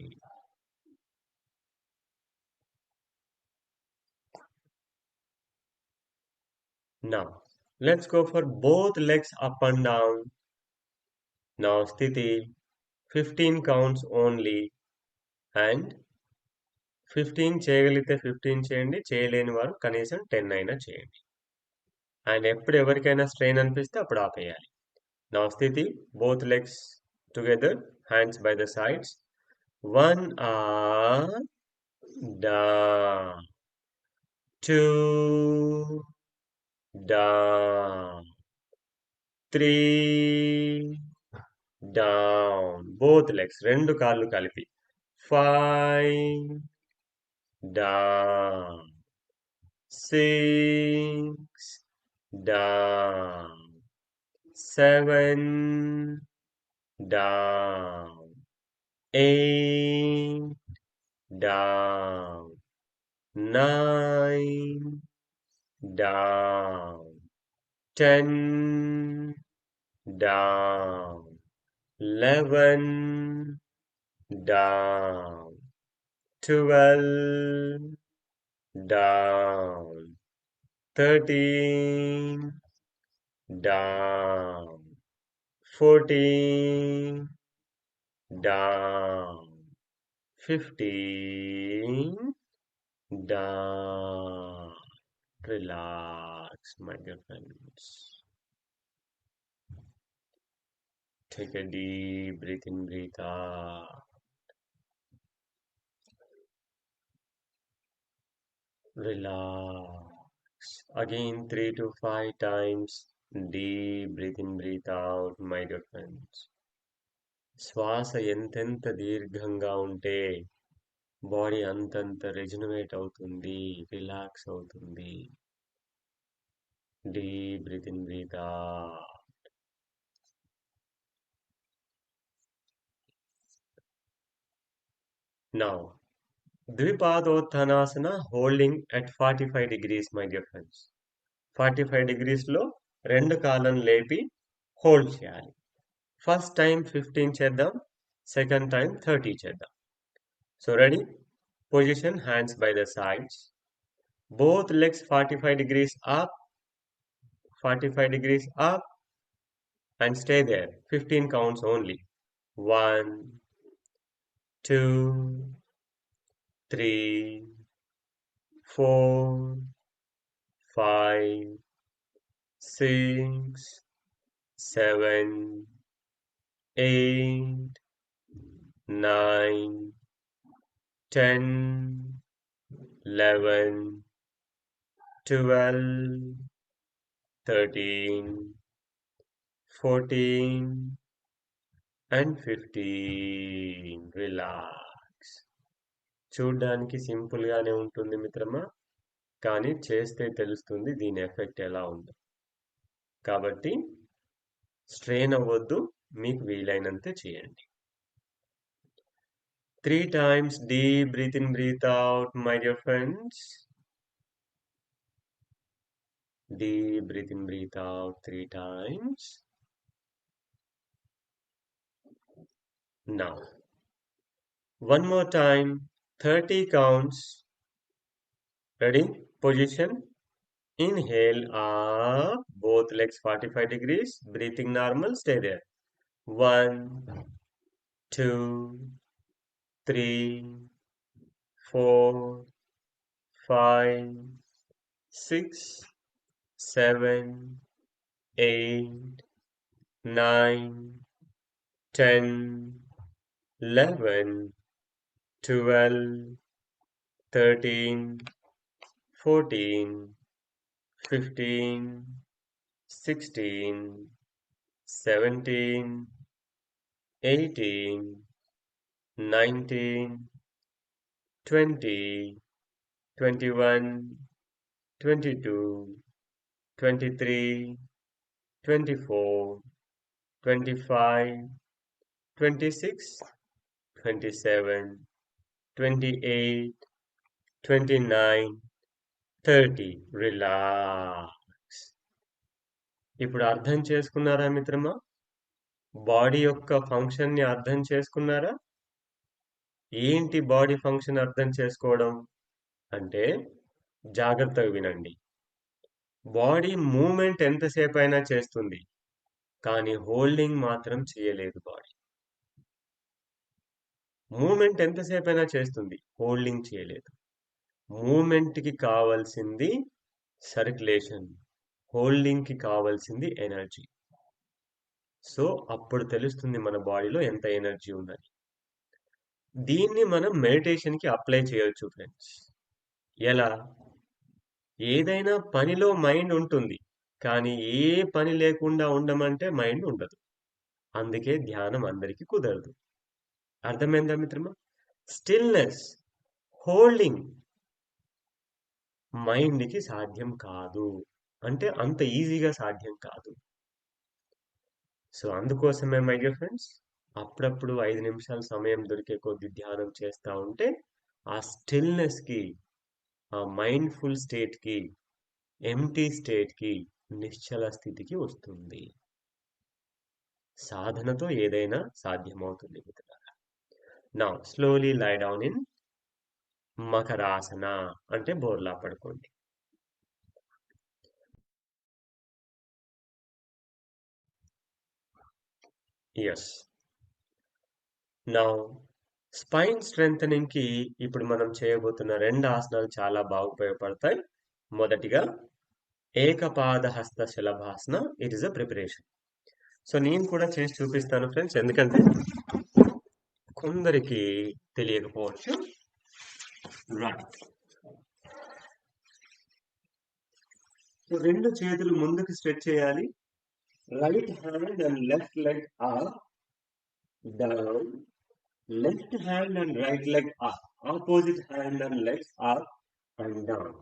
Now, let's go for both legs up and down. Now, Sthiti, 15 counts only. And 15 చేయగలిగితే 15 చేయండి. చేయలేని వారు కనీసం 10 అయినా చేయండి. అండ్ ఎప్పుడు ఎవరికైనా స్ట్రెయిన్ అనిపిస్తే అప్పుడు ఆపేయాలి. Now, Sthiti, both legs together, hands by the sides. 1 up, down. 2 down. 3 down. Both legs, రెండు కాళ్ళు కలిపి. 5 down. 6 down. 7 down. 8 down. 9 down. 10 down. 11 down. 12 down. 13 down. 14 down. 15 down. Relax, my dear friends. Take a deep breath in, breathe out. Relax. Again 3 to 5 times. Deep breathe in, breathe out, my dear friends. శ్వాస ఎంతెంత దీర్ఘంగా ఉంటే body అంతంత రెజినవేట్ అవుతుంది, relax అవుతుంది. Deep breathe in, breathe out. Now, Dvipadottanasana holding at 45 degrees, my dear friends. 45 degrees లో రెండు కాళ్ళను లేపి హోల్డ్ చేయాలి. ఫస్ట్ టైం 15 చేద్దాం, సెకండ్ టైం 30 చేద్దాం. So ready? Position, hands by the sides, both legs 45 degrees up, 45 degrees up, and stay there. 15 counts only. 1, 2, 3, 4, 5, 6, 7, 8, 9, 10, 11, 12, 13, 14, and 15. Relax. చూడ్డానికి simple గానే ఉంటుంది మిత్రమా, కానీ చేస్తే తెలుస్తుంది దీని ఎఫెక్ట్ ఎలా ఉందో. కాబట్టి స్ట్రెయిన్ అవ్వద్దు, మీకు వీలైనంతే చేయండి. 3 times deep breathe in, breathe out, my dear friends. Deep breathe in, breathe out 3 times. Now, one more time, 30 counts. Ready? Position. Inhale up, both legs 45 degrees, breathing normal, stay there. 1, 2, 3, 4, 5, 6, 7, 8, 9, 10, 11, 12, 13, 14, 15, 16, 17, 18, 19, 20, 21, 22, 23, 24, 25, 26, 27, 28, 29, 30. Relax. ఇప్పుడు అర్థం చేసుకున్నారా మిత్రమా? Body యొక్క ఫంక్షన్ని అర్థం చేసుకున్నారా? ఏంటి body function అర్థం చేసుకోవడం అంటే, జాగ్రత్తగా వినండి. బాడీ మూమెంట్ ఎంతసేపు అయినా చేస్తుంది, కానీ హోల్డింగ్ మాత్రం చేయలేదు. బాడీ మూమెంట్ ఎంతసేపు అయినా చేస్తుంది, హోల్డింగ్ చేయలేదు. మూమెంట్కి కావాల్సింది సర్క్యులేషన్, హోల్డింగ్కి కావాల్సింది ఎనర్జీ. సో అప్పుడు తెలుస్తుంది మన బాడీలో ఎంత ఎనర్జీ ఉన్నది. దీన్ని మనం మెడిటేషన్కి అప్లై చేయొచ్చు ఫ్రెండ్స్. ఎలా? ఏదైనా పనిలో మైండ్ ఉంటుంది, కానీ ఏ పని లేకుండా ఉండమంటే మైండ్ ఉండదు. అందుకే ధ్యానం అందరికీ కుదరదు. అర్థమైందా మిత్రమా? స్టిల్నెస్, హోల్డింగ్ మైండ్కి సాధ్యం కాదు, అంటే అంత ఈజీగా సాధ్యం కాదు. సో అందుకోసమే మై డియర్ ఫ్రెండ్స్, అప్పుడప్పుడు 5 నిమిషాల సమయం దొరికే కొద్ది ధ్యానం చేస్తూ ఉంటే ఆ స్టిల్నెస్కి, ఆ మైండ్ఫుల్ స్టేట్కి, ఎంటీ స్టేట్కి, నిశ్చల స్థితికి వస్తుంది. సాధనతో ఏదైనా సాధ్యమవుతుంది మిత్రులారా. Now slowly lie down in makarasana, అంటే బోర్లా పడుకోండి. ఎస్. నౌ స్పైన్ స్ట్రెంథనింగ్ కి ఇప్పుడు మనం చేయబోతున్న 2 ఆసనాలు చాలా బాగా ఉపయోగపడతాయి. మొదటిగా ekapada hasta shalabhasana. It is a preparation. So నేను కూడా చేసి చూపిస్తాను ఫ్రెండ్స్, ఎందుకంటే కొందరికి తెలియకపోవచ్చు. రైట్. సో రెండు చేతులు ముందుకు స్ట్రెచ్ చేయాలి. Right hand and left leg up, down. Left hand and right leg up. Opposite hand and legs up and down.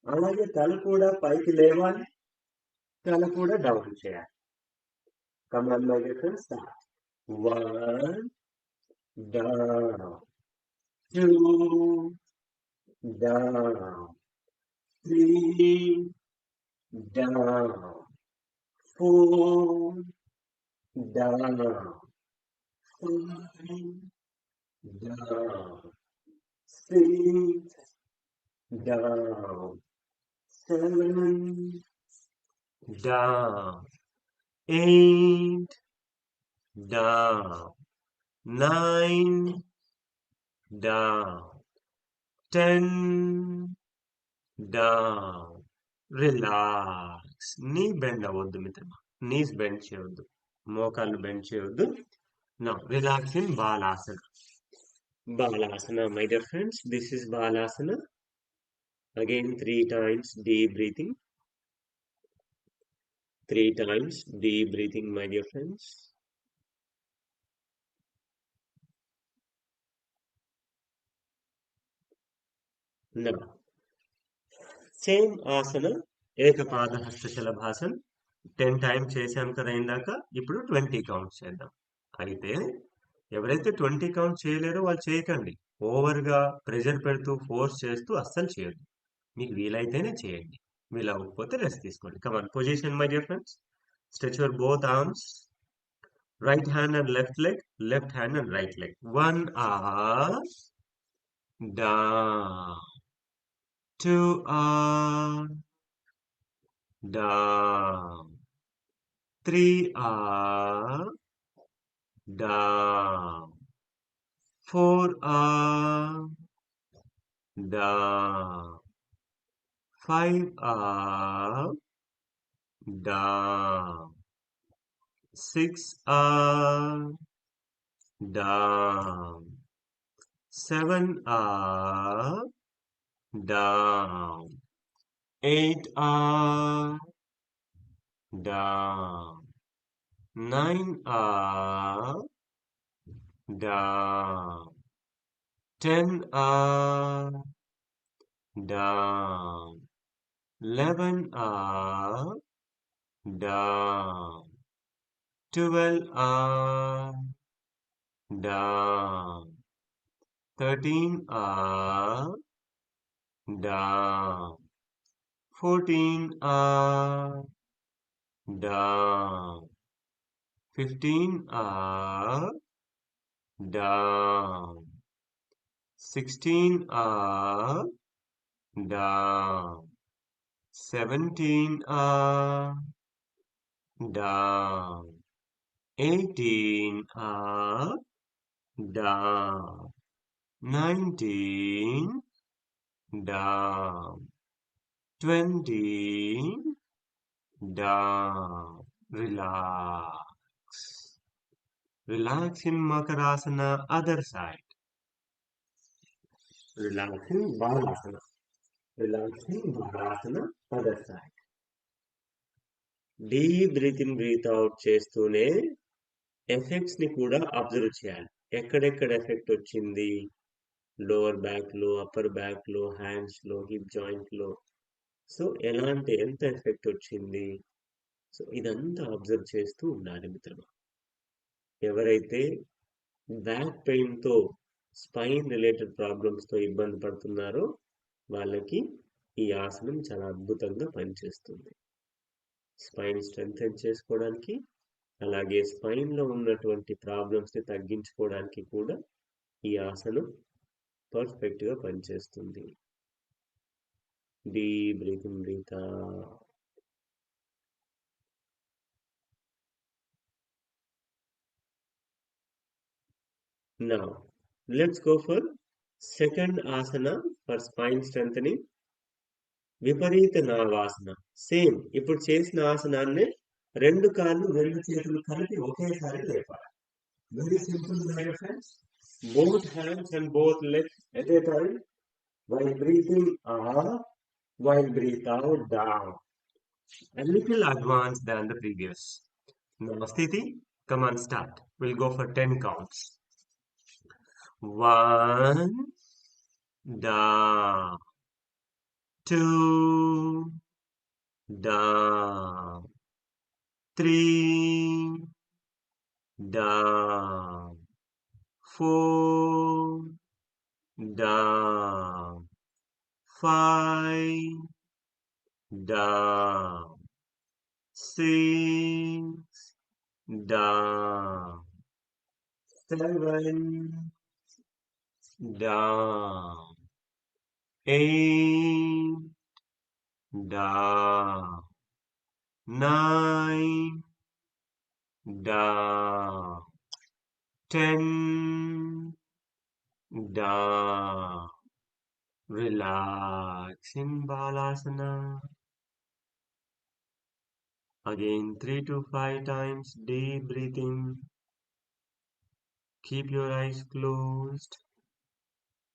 అలాగే తల కూడా పైకి లేవాలి, తల కూడా డౌన్ చేయాలి. Come on, my dear friends, start. 1, down. 2, down. 3, down. 4, down. 5, down. 6, down. 7, down. 8, down. 9, down. 10, down. Relax. నీ bend అవ్వద్దు మిత్రమా, నీస్ బెండ్ చేయవద్దు, మోకాళ్ళు బెండ్ చేయవద్దు. Now relax in Balasana. Balasana, my dear friends, this is balasana. Again 3 times deep breathing. 3 times deep breathing, my dear friends. Now, same asana ekapada hastashalabhasana 10 times చేసాం కదా ఇందాక. ఇప్పుడు 20 కౌంట్స్ చేద్దాం. అయితే ఎవరైతే 20 కౌంట్ చేయలేరో వాళ్ళు చేయకండి. ఓవర్గా ప్రెషర్ పెడుతూ ఫోర్స్ చేస్తూ అస్సలు చేయొద్దు. మీకు వీలైతేనే చేయండి, వీలు అవ్వకపోతే రెస్ట్ తీసుకోండి. Come on, position my dear friends. Stretch your both arms. Right hand and left leg, left hand and right leg. 1 hour, down. 2 hour, down. 3 hour, down. 4 hour, down. 5 hour, down. 6 hour, down. 7 hour, down. 8 hour, down. 9 hour, down. 10 hour, down. 11 hour, down. 12 hour, down. 13 hour, down. 14 hour, down. 15 hour, down. 16 hour, down. 17 hour, down. 18 hour, down. 19, down. 20, down. Relax. Relax in Makarasana, other side. Relax in Balasana. Relax in Balasana, other side. Deep breathe in breathe out చేస్తూనే effects ని కూడా observe చేయాలి. ఎక్కడెక్కడ effect వచ్చింది, lower back లో, upper back లో, hands లో, hip joint లో. సో ఎంత ఎఫెక్ట్ వచ్చింది, సో ఇదంతా అబ్జర్వ్ చేస్తూ ఉండాలి మిత్రమా. ఎవరైతే బ్యాక్ పెయిన్ తో, స్పైన్ రిలేటెడ్ ప్రాబ్లమ్స్ తో ఇబ్బంది పడుతున్నారో వాళ్ళకి ఈ ఆసనం చాలా అద్భుతంగా పనిచేస్తుంది. స్పైన్ స్ట్రెంగ్తెన్ చేసుకోవడానికి, అలాగే స్పైన్ లో ఉన్నటువంటి ప్రాబ్లమ్స్ ని తగ్గించుకోవడానికి కూడా ఈ ఆసనం పర్ఫెక్ట్ గా పనిచేస్తుంది. Deep breathe in, breathe out. Now, let's go for second asana for spine strengthening. విపరీత నావాసన. సేమ్ ఇప్పుడు చేసిన ఆసనాన్ని రెండు కాళ్ళు, రెండు చేతులు కలిపి ఒకేసారి లేపాలి. Very simple my friends. Both hands and both legs at a time. While breathing up, while breathe out, down. a little advanced than the previous. Now, Sthiti, come on, start. We'll go for 10 counts. One, da, two, da, three, da, four, da, five, da, six, da, seven, da, eight, da, nine, da, 10, da. Relax in Balasana. Again, 3 to 5 times deep breathing. Keep your eyes closed.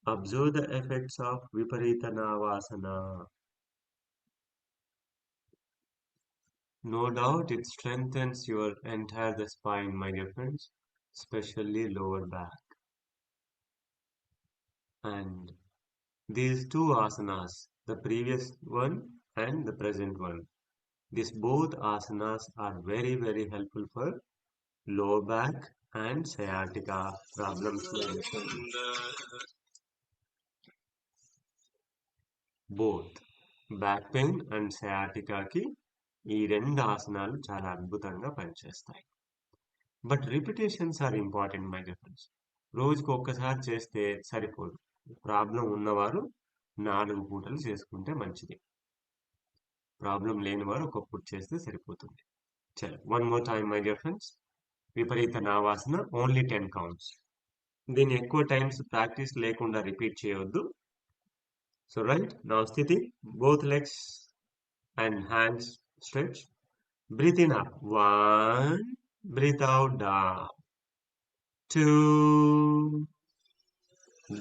Observe the effects of Viparita Navasana. No doubt it strengthens your entire the spine, my dear friends, especially lower back. And these two asanas, the previous one and the present one, these both asanas are very, very helpful for lower back and sciatica problems. Both back pain and సయాటికాకి ఈ రెండు ఆసనాలు చాలా అద్భుతంగా పనిచేస్తాయి. But repetitions are important my dear friends. రోజుకు ఒక్కసారి చేస్తే సరిపోదు. ప్రాబ్లం ఉన్నవారు 4 పూటలు చేసుకుంటే మంచిది. ప్రాబ్లం లేనివారు ఒక పూట చేస్తే సరిపోతుంది. చలో, one more time my dear friends. విపరీత నావాసన ఓన్లీ 10 కౌంట్స్. దీన్ని ఎక్కువ టైమ్స్ ప్రాక్టీస్ లేకుండా రిపీట్ చేయవద్దు. So right, now Sthiti, both legs and hands stretch. Breathe in up. One, breathe out down. Two,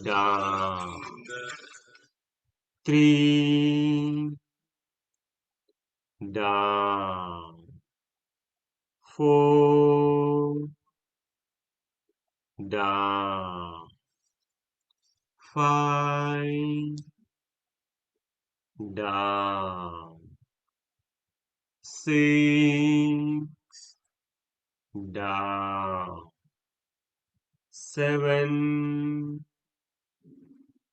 down. Three, down. Four, down. Five, down. Six, down. Seven,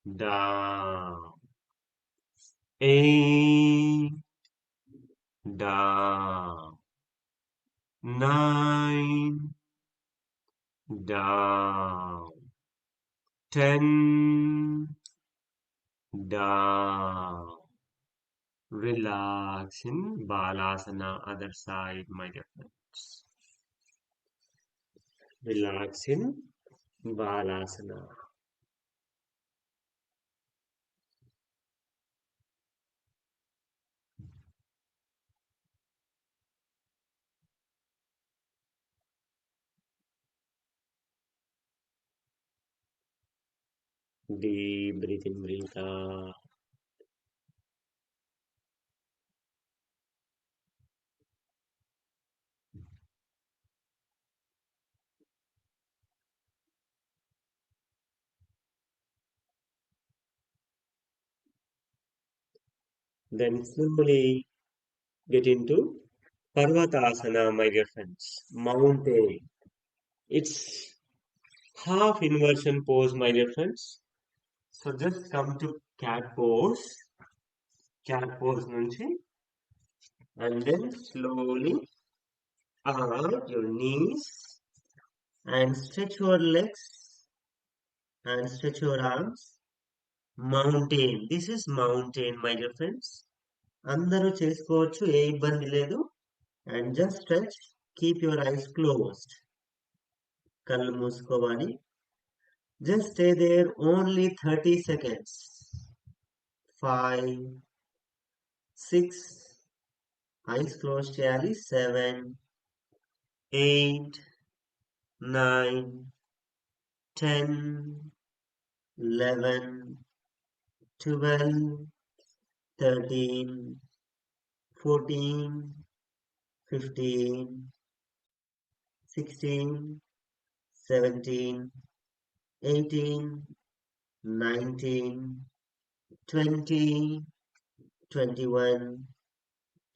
down. Eight, down. Nine, down. 10, down. Relax in Balasana, other side, my dear friends. Relax in Balasana. Deep breathe in, breathe out. Then slowly get into Parvatasana, my dear friends. Mountain. It's half inversion pose, my dear friends. So just come to cat pose nunchi, and then slowly out your knees and stretch your legs and stretch your arms. Mountain. This is mountain, my dear friends. అందరూ చేసుకోవచ్చు, ఏ ఇబ్బంది లేదు. And just stretch. Keep your eyes closed. కళ్ళు మూసుకోవాలి. Just stay there only 30 seconds. 5, 6, eyes closed చేయాలి. 7, 8, 9, 10, 11, 12, 13, 14, 15, 16, 17, 18, 19, 20, 21,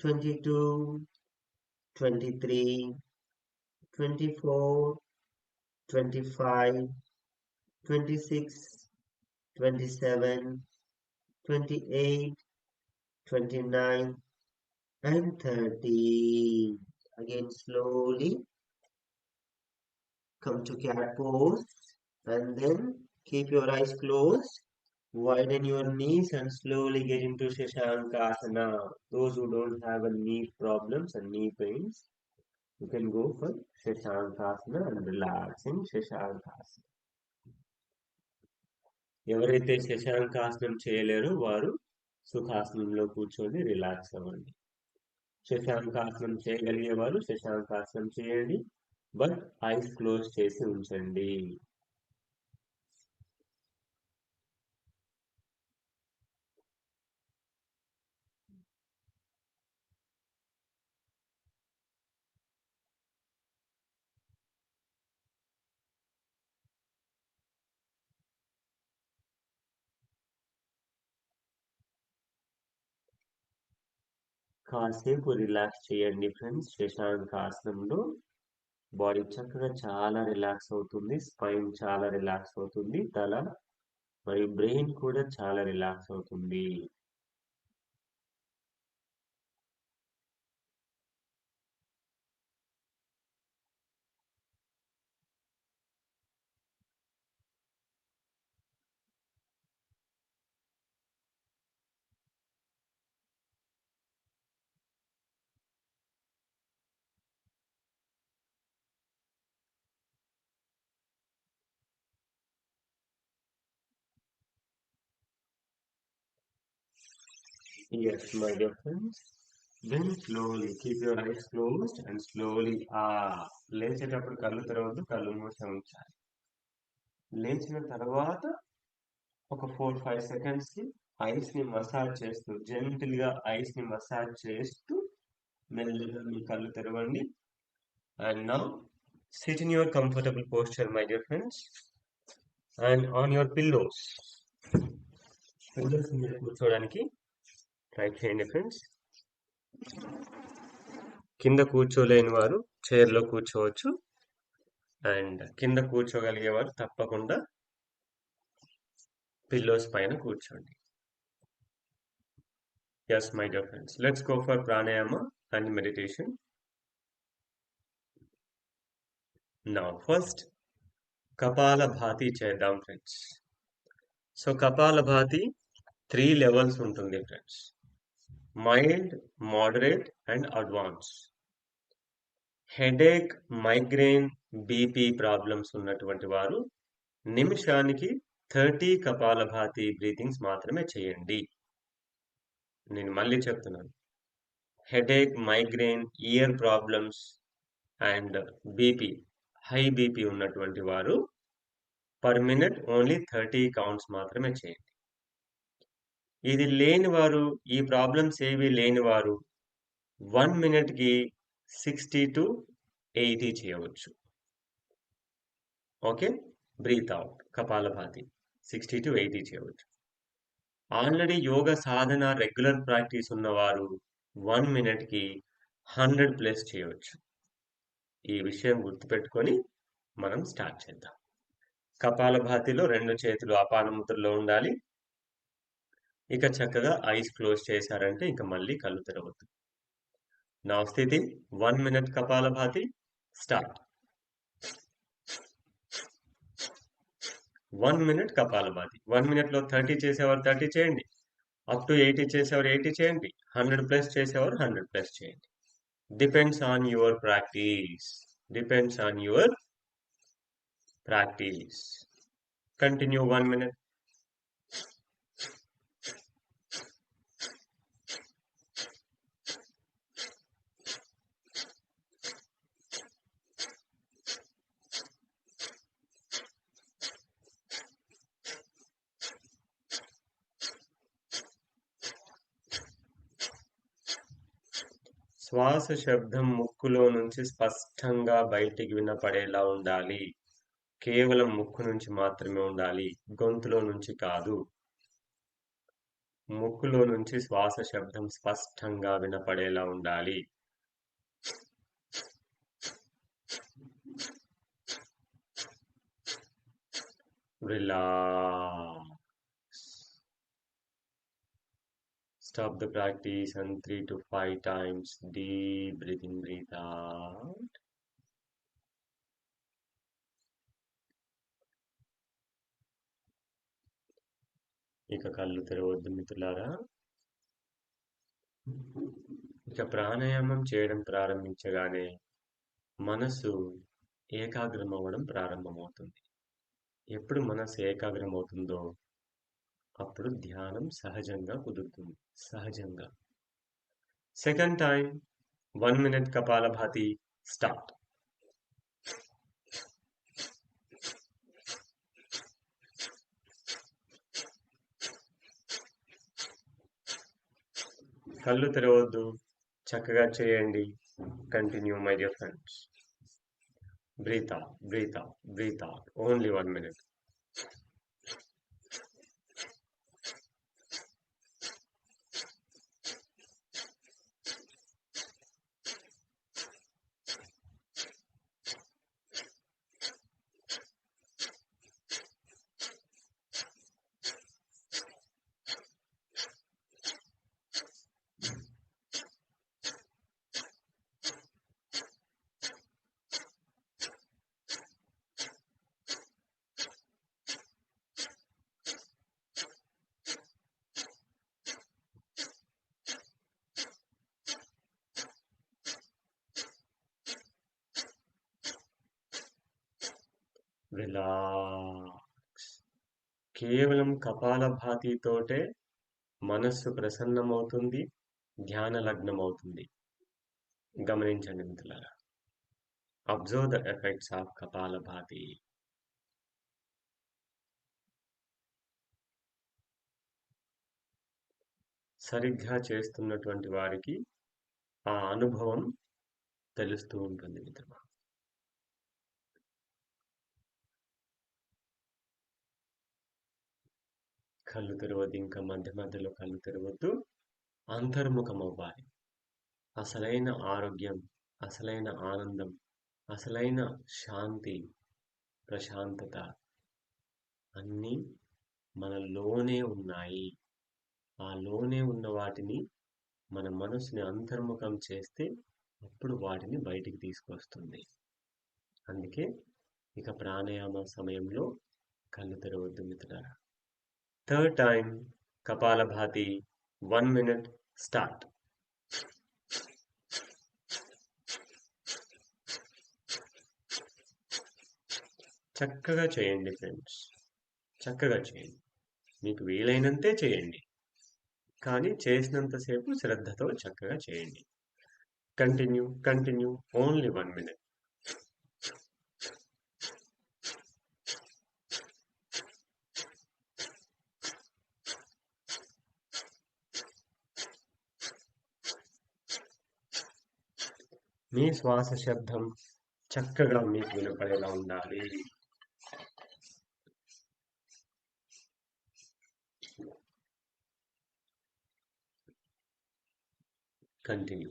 22, 23, 24, 25, 26, 27, 28, 29, and 30. Again, slowly come to cat pose and then keep your eyes closed. Widen your knees and slowly get into Shashankasana. Those who don't have a knee problems and knee pains, you can go for Shashankasana and relax in Shashankasana. ఎవరైతే శశాంకాసనం చేయలేరో వారు సుఖాసనంలో కూర్చొని relax అవ్వండి. శశాంకాసనం చేయగలిగే వారు శశాంకాసనం చేయండి, but eyes close చేసి ఉంచండి. కాసేపు రిలాక్స్ చేయండి ఫ్రెండ్స్. శశాంకాసనంలో బాడీ చక్కగా చాలా రిలాక్స్ అవుతుంది, స్పైన్ చాలా రిలాక్స్ అవుతుంది, తల మరియు బ్రెయిన్ కూడా చాలా రిలాక్స్ అవుతుంది. Yes, my dear friends. Then slowly keep your eyes closed and slowly లేచేటప్పుడు కళ్ళు తెరవద్దు, కళ్ళు మూసి ఉంచాలి. లేచిన తర్వాత ఒక 4-5 seconds కి ఐస్ ని మసాజ్ చేస్తూ జెంటిల్ గా ఐస్ ని మసాజ్ చేస్తూ మెల్లగా మీ కళ్ళు తెరవండి. And now sit in your comfortable posture, my dear friends, and on your pillows. Pillows మీద కూర్చోవడానికి ట్రై చేయండి ఫ్రెండ్స్. కింద కూర్చోలేని వారు చైర్లో కూర్చోవచ్చు, అండ్ కింద కూర్చోగలిగేవారు తప్పకుండా పిల్లోస్ పైన కూర్చోండి. Yes, my dear friends, let's go for pranayama and meditation. Now first Kapalabhati చేద్దాం ఫ్రెండ్స్. సో Kapalabhati 3 levels ఉంటుంది friends. Mild, moderate and advance. Headache, migraine, BP problems ఉన్నటువంటి వారు నిమిషానికి 30 కపాలభాతి బ్రీతింగ్స్ మాత్రమే చేయండి. నేను మళ్ళీ చెప్తున్నాను, headache, migraine, year problems and BP, high BP ఉన్నటువంటి వారు పర్ మినిట్ ఓన్లీ 30 కౌంట్స్ మాత్రమే చేయండి. ఇది లేని వారు, ఈ ప్రాబ్లమ్స్ ఏవి లేని వారు 1 మినిట్కి 60 to 80 చేయవచ్చు. Okay, breathe out Kapalabhati 60 to 80 చేయవచ్చు. ఆల్రెడీ యోగ సాధన రెగ్యులర్ ప్రాక్టీస్ ఉన్నవారు 1 మినిట్కి 100+ చేయవచ్చు. ఈ విషయం గుర్తుపెట్టుకొని మనం స్టార్ట్ చేద్దాం. కపాలభాతిలో 2 చేతులు అపానముద్రలో ఉండాలి. ఇక చక్కగా ఐస్ క్లోజ్ చేశారంటే ఇక మళ్ళీ కళ్ళు తెరవద్దు. నా స్థితి 1 minute kapalbhati start. 1 minute kapalbhati. 1 minute లో 30 చేసేవారు 30 చేయండి, అప్ టు 80 చేసేవారు 80 చేయండి, 100+ చేసేవారు 100+ చేయండి. Depends on your practice. Depends on your practice. Continue 1 minute. శ్వాస శబ్దం ముక్కులో నుంచి స్పష్టంగా బయటికి వినపడేలా ఉండాలి. కేవలం ముక్కు నుంచి మాత్రమే ఉండాలి. గొంతులో నుంచి కాదు. ముక్కులో నుంచి శ్వాస శబ్దం స్పష్టంగా వినపడేలా ఉండాలి. Relax. Stop the practice and 3 to 5 times deep breathing, breathe out. ఇక కళ్ళు తెరవద్దు మిత్రులారా. ఇక ప్రాణాయామం చేయడం ప్రారంభించగానే మనసు ఏకాగ్రం అవ్వడం ప్రారంభమవుతుంది. ఎప్పుడు మనసు ఏకాగ్రం అవుతుందో అప్పుడు ధ్యానం సహజంగా కుదురుతుంది. సహజంగా. Second time 1 minute kapalbhati start. కళ్ళు తెరవద్దు, చక్కగా చేయండి. Continue my dear friends. Breathe out, breathe out, breathe out. Only 1 minute. Relax. కేవలం కపాలభాతితోటే మనస్సు ప్రసన్నమవుతుంది, ధ్యాన లగ్నమవుతుంది. గమనించండి మిత్రులారా. Observe the effects of kapalbhati. సరిగ్గా చేస్తున్నటువంటి వారికి ఆ అనుభవం తెలుస్తూ ఉంటుంది మిత్రమా. కళ్ళు తెరవద్దు, ఇంకా మధ్య మధ్యలో కళ్ళు తెరవద్దు. అంతర్ముఖం అవ్వాలి. అసలైన ఆరోగ్యం, అసలైన ఆనందం, అసలైన శాంతి, ప్రశాంతత అన్నీ మనలోనే ఉన్నాయి. ఆ లోనే ఉన్న వాటిని మన మనసుని అంతర్ముఖం చేస్తే అప్పుడు వాటిని బయటికి తీసుకొస్తుంది. అందుకే ఇక ప్రాణాయామ సమయంలో కళ్ళు తెరవద్దు మిత్రులారా. Third time kapalbhati 1 minute start. చక్కగా చేయండి ఫ్రెండ్స్, చక్కగా చేయండి. మీకు వీలైనంతే చేయండి, కానీ చేసినంతసేపు శ్రద్ధతో చక్కగా చేయండి. Continue only 1 minute. మీ శ్వాస శబ్దం చక్కగా మీకు వినపడేలా ఉండాలి. Continue.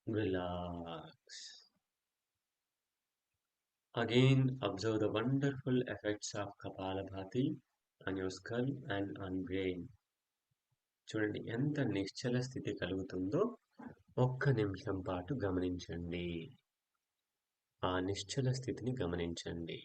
Relax. Again, observe the wonderful effects of Kapalabhati on your skull and on brain. చూడండి ఎంత నిశ్చల స్థితి కలుగుతుందో ఒక్క నిమిషం పాటు గమనించండి. ఆ నిశ్చల స్థితిని గమనించండి.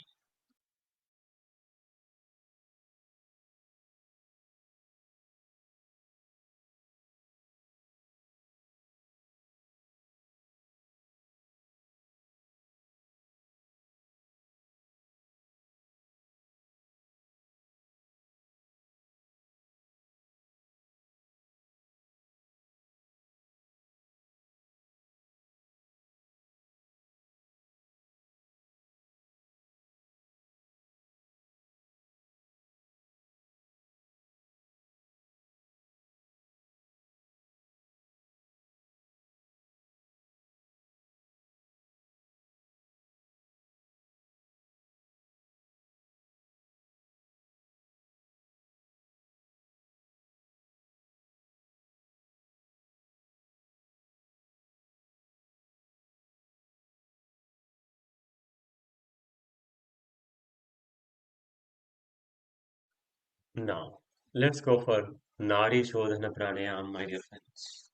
Now, let's go for Nadi Shodhana Pranayam, my dear friends.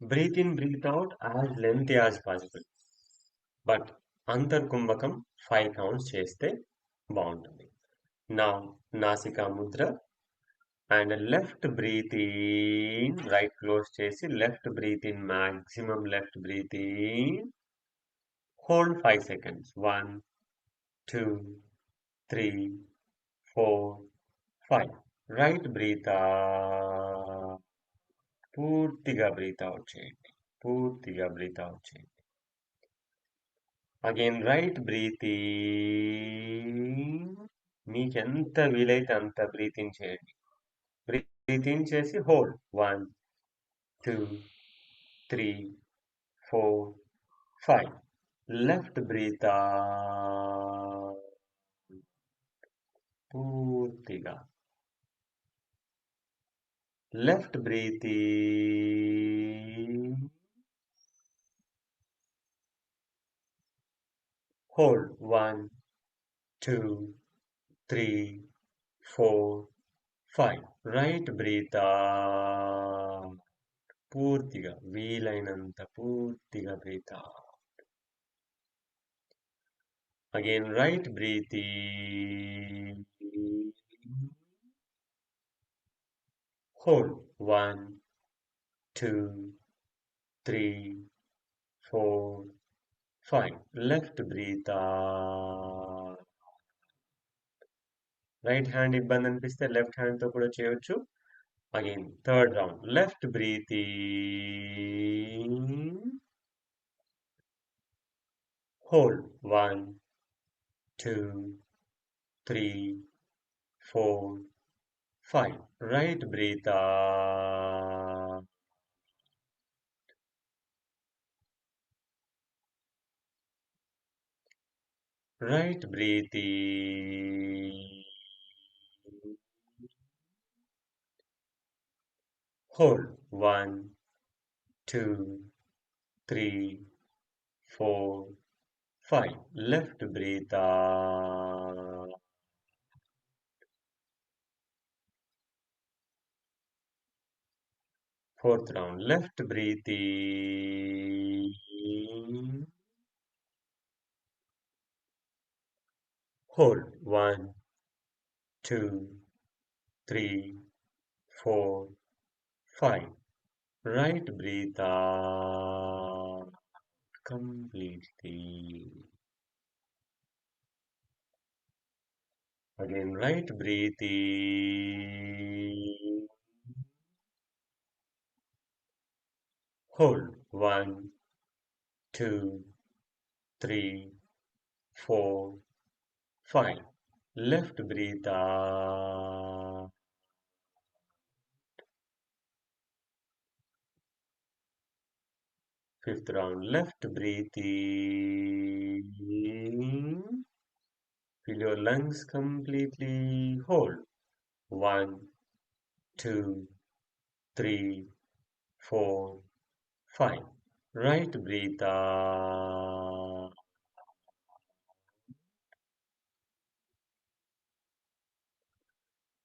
Breathe in, breathe out as lengthy as possible. But అంతర్కుంభకం 5 counts చేస్తే బాగుంటుంది. Now, Nasika Mudra and left breathe in, right close చేసి left breathe in, maximum left breathe in. Hold 5 seconds. 1, 2, 3, 4, 5. Right breathe out. పూర్తిగా breathe out చేయండి. పూర్తిగా breathe out చేయండి. Again right breathe in. మీకు ఎంత వీలైతే అంత బ్రీత్ ఇన్ చేయండి. బ్రీత్ ఇన్ చేసి హోల్డ్ 1, 2, 3, 4, 5. Left breathe out. పూర్తిగా left breathe in. Hold 1, 2, 3, 4, 5. Right breathe out. పూర్తిగా వీలైనంత పూర్తిగా breathe out. Again right breathe in. Hold 1, 2, 3, 4, 5. Left breathe out. Right hand ఇబ్బంది అనిపిస్తే లెఫ్ట్ హ్యాండ్ తో కూడా చేయొచ్చు. Again third round. Left breathe in. Hold 1, 2, 3, 4, 5. Right breathe out. Right breathe in. Hold 1, 2, 3, 4, 5. Left breathe out. Fourth round. Left breathe in. Hold 1, 2, 3, 4, 5. Right breathe out completely. Again, right breathe in. Hold 1, 2, 3, 4, 5. Left breathe out. Fifth round. Left breathe in. Fill your lungs completely. Hold 1, 2, 3, 4, 5. Right breathe out.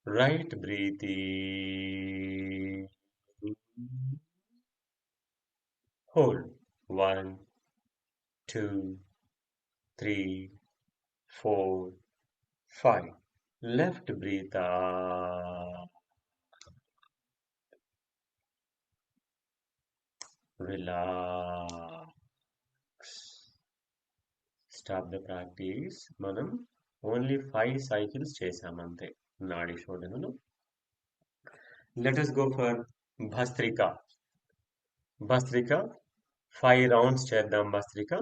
Right breathe in. Hold 1, 2, 3, 4, 5. Left breathe out. Relax. Stop the practice. మనం only 5 cycles చేసామంతే నాడి శోధనలో. Let us go for bhastrika. Bhastrika 5 rounds చేద్దాం. Bhastrika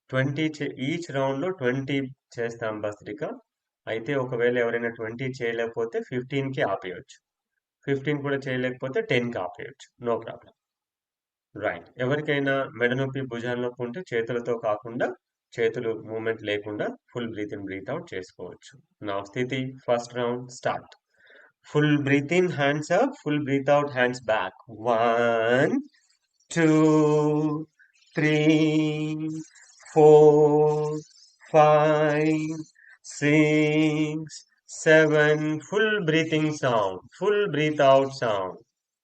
20 each రౌండ్లో 20 చేస్తాం. భస్త్రిక అయితే ఒకవేళ ఎవరైనా 20 చేయలేకపోతే 15కి ఆపేయచ్చు. 15 కూడా చేయలేకపోతే 10కి ఆపేయచ్చు. No problem. రైట్. ఎవరికైనా మెడ నొప్పి భుజాల నొప్పి ఉంటే చేతులతో కాకుండా చేతులు మూమెంట్ లేకుండా full breathe in breathe out చేసుకోవచ్చు. నా స్థితి first round start. Full breathe in hands up, full breathe out hands back. 1, 2, 3, 4, 5, 6, 7, full breathing sound, full breathe out sound.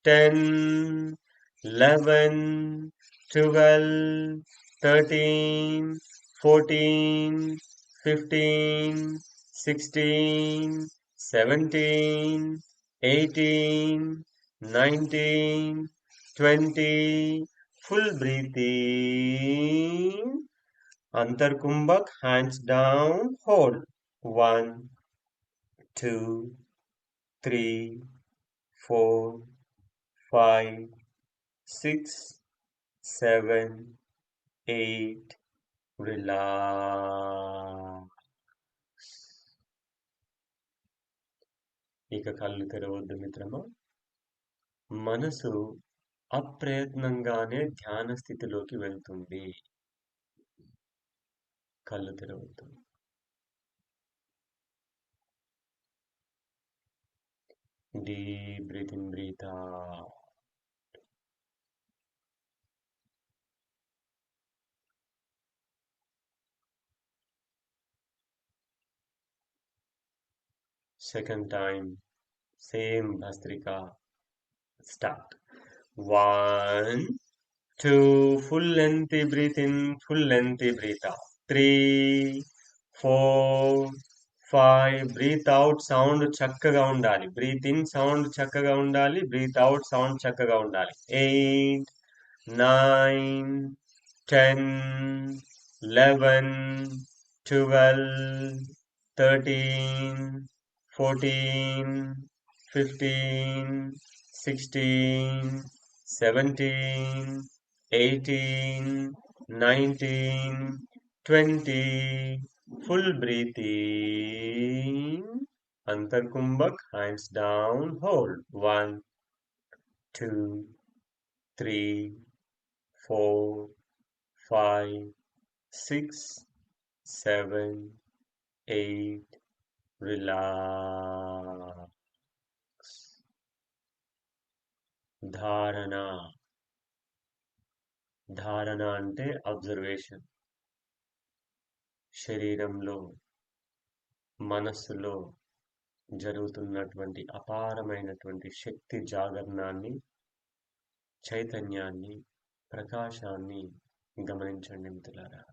10, 11, 12, 13, 14, 15, 16, 17, 18, 19, 20, full breathing. Antarkumbhak, hands down, hold. 1, 2, 3, 4, 5, 6, 7, 8. Relax. ఇక కళ్ళు తెరవద్దు మిత్రమా. మనసు అప్రయత్నంగానే ధ్యాన స్థితిలోకి వెళ్తుంది. కళ్ళు తెరవద్దు. Deep breathe in, breathe out. Second time, same Bhastrika. Start. 1, 2, full length breathe in, full length breathe out. 3, 4, 5, breathe out sound చక్కగా ఉండాలి. Breathe in sound చక్కగా ఉండాలి. Breathe out sound చక్కగా ఉండాలి. 8, 9, 10, 11, 12, 13, 14, 15, 16, 17, 18, 19, 20. Full breathing. Antarkumbhak, hands down, hold. 1, 2, 3, 4, 5, 6, 7, 8. Relax. ధారణ. ధారణ అంటే observation. శరీరంలో, మనస్సులో జరుగుతున్నటువంటి అపారమైనటువంటి శక్తి జాగరణాన్ని, చైతన్యాన్ని, ప్రకాశాన్ని గమనించండి మిత్రులారా.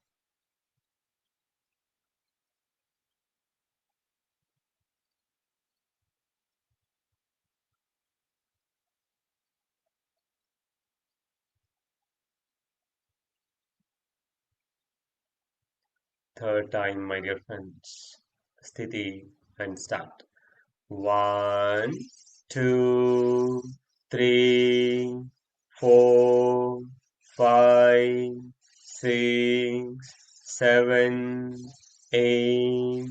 Third time, my dear friends. Sthiti and start. 1, 2, 3, 4, 5, 6, 7, 8,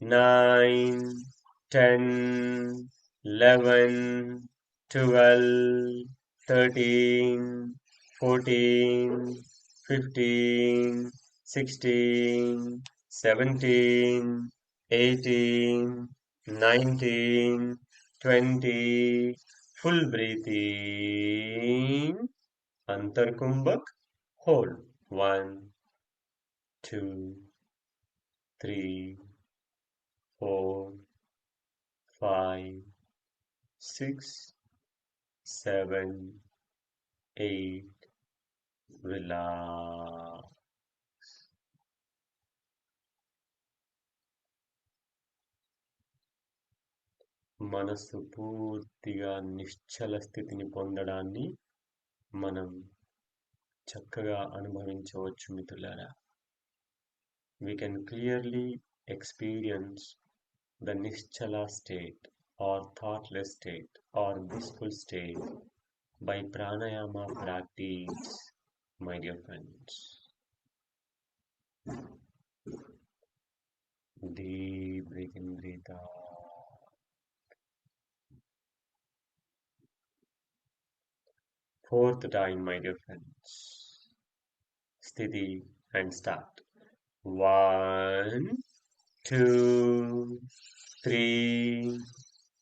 9, 10, 11, 12, 13, 14, 15, 16, 17, 18, 19, 20. Full breathing. Antarkumbhak, hold. 1, 2, 3, 4, 5, 6, 7, 8. Relax. మనస్సు పూర్తిగా నిశ్చల స్థితిని పొందడాన్ని మనం చక్కగా అనుభవించవచ్చు మిత్రులారా. We can clearly experience the nischala state or thoughtless state or blissful state by pranayama practice, my dear friends. Deep breath in, breathe out. Fourth time, my dear friends. Sthiti and start. 1, 2, 3,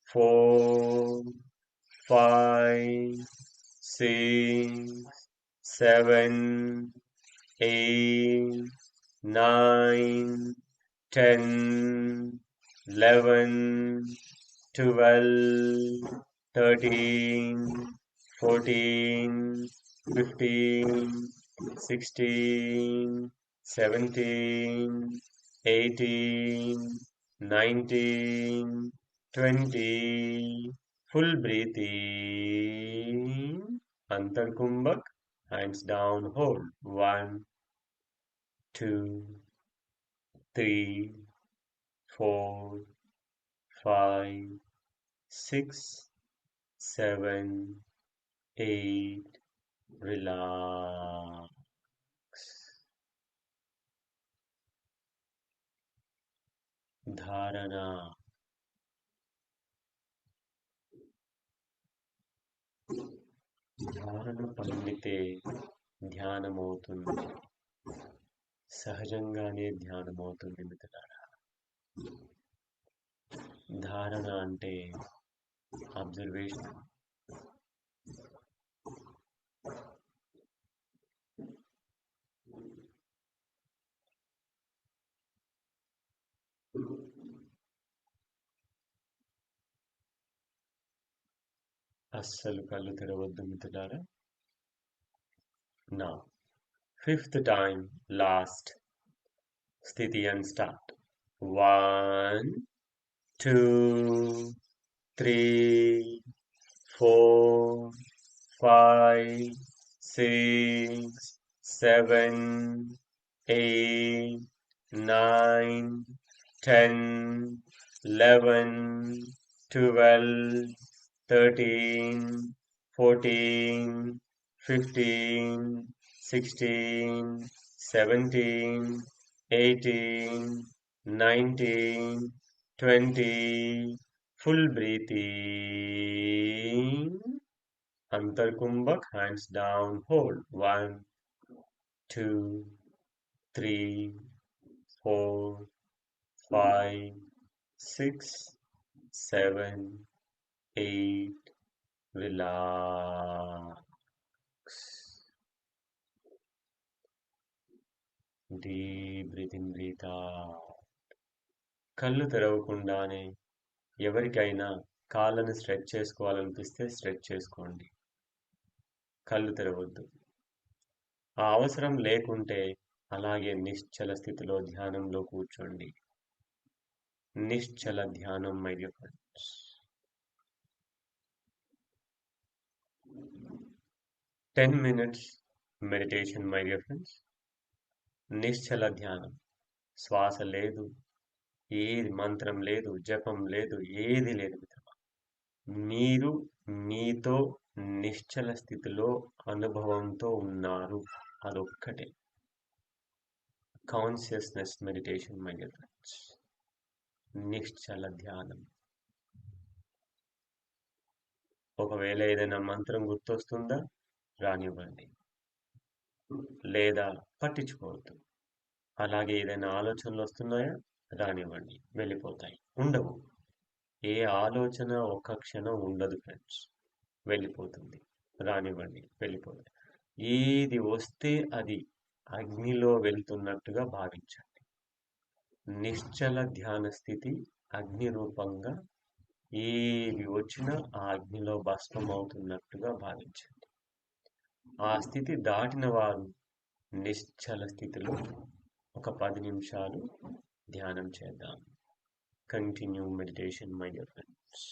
4, 5, 6, 7, 8, 9, 10, 11, 12, 13, 14, 15, 16, 17, 18, 19, 20. Full breathe in. Antarkumbhak. Hands down, hold. 1, 2, 3, 4, 5, 6, 7, 8. Relax. Dharana. ధారణ పండితే ధ్యానమవుతుంది. సహజంగానే ధ్యానమవుతుంది మిత్రులారా. ధారణ అంటే observation. అస్సలు కళ్ళు తెరవద్దు మిత్రులారా. నా 5th time last స్థితి and start. 1, 2, 3, 4, 5, 6, 7, 8, 9, 10, 11, 12, 13, 14, 15, 16, 17, 18, 19, 20. Full breathe in. Antarkumbhak, hands down, hold. 1, 2, 3, 4, 5, 6, 7, 8. Relax. Deep breath in, breathe out. కళ్ళు తెరవకుండానే ఎవరికైనా కాళ్ళని స్ట్రెచ్ చేసుకోవాలనిపిస్తే స్ట్రెచ్ చేసుకోండి. కళ్ళు తెరవద్దు. ఆ అవసరం లేకుంటే అలాగే నిశ్చల స్థితిలో ధ్యానంలో కూర్చోండి. నిశ్చల ధ్యానం, my dear friends. 10 minutes meditation, my dear friends. నిశ్చల ధ్యానం. శ్వాస లేదు, ఏది మంత్రం లేదు, జపం లేదు, ఏది లేదు మిత్రమా. మీరు మీతో నిశ్చల స్థితిలో అనుభవంతో ఉన్నారు. అదొక్కటే consciousness meditation, my dear friends. నిశ్చల ధ్యానం. ఒకవేళ ఏదైనా మంత్రం గుర్తొస్తుందా, రానివ్వండి, లేదా పట్టించుకోవద్దు. అలాగే ఏదైనా ఆలోచనలు వస్తున్నాయా, రానివ్వండి, వెళ్ళిపోతాయి. ఉండవు. ఏ ఆలోచన ఒక్క క్షణం ఉండదు ఫ్రెండ్స్, వెళ్ళిపోతుంది. రానివ్వండి, వెళ్ళిపోతుంది. ఏది వస్తే అది అగ్నిలో వెళ్తున్నట్టుగా భావించండి. నిశ్చల ధ్యాన స్థితి అగ్ని రూపంగా ఏవి వచ్చినా ఆ అగ్నిలో భస్మం అవుతున్నట్టుగా భావించండి. ఆ స్థితి దాటిన వారు నిశ్చల స్థితిలో ఒక 10 నిమిషాలు ధ్యానం చేద్దాం. Continue meditation, my dear friends.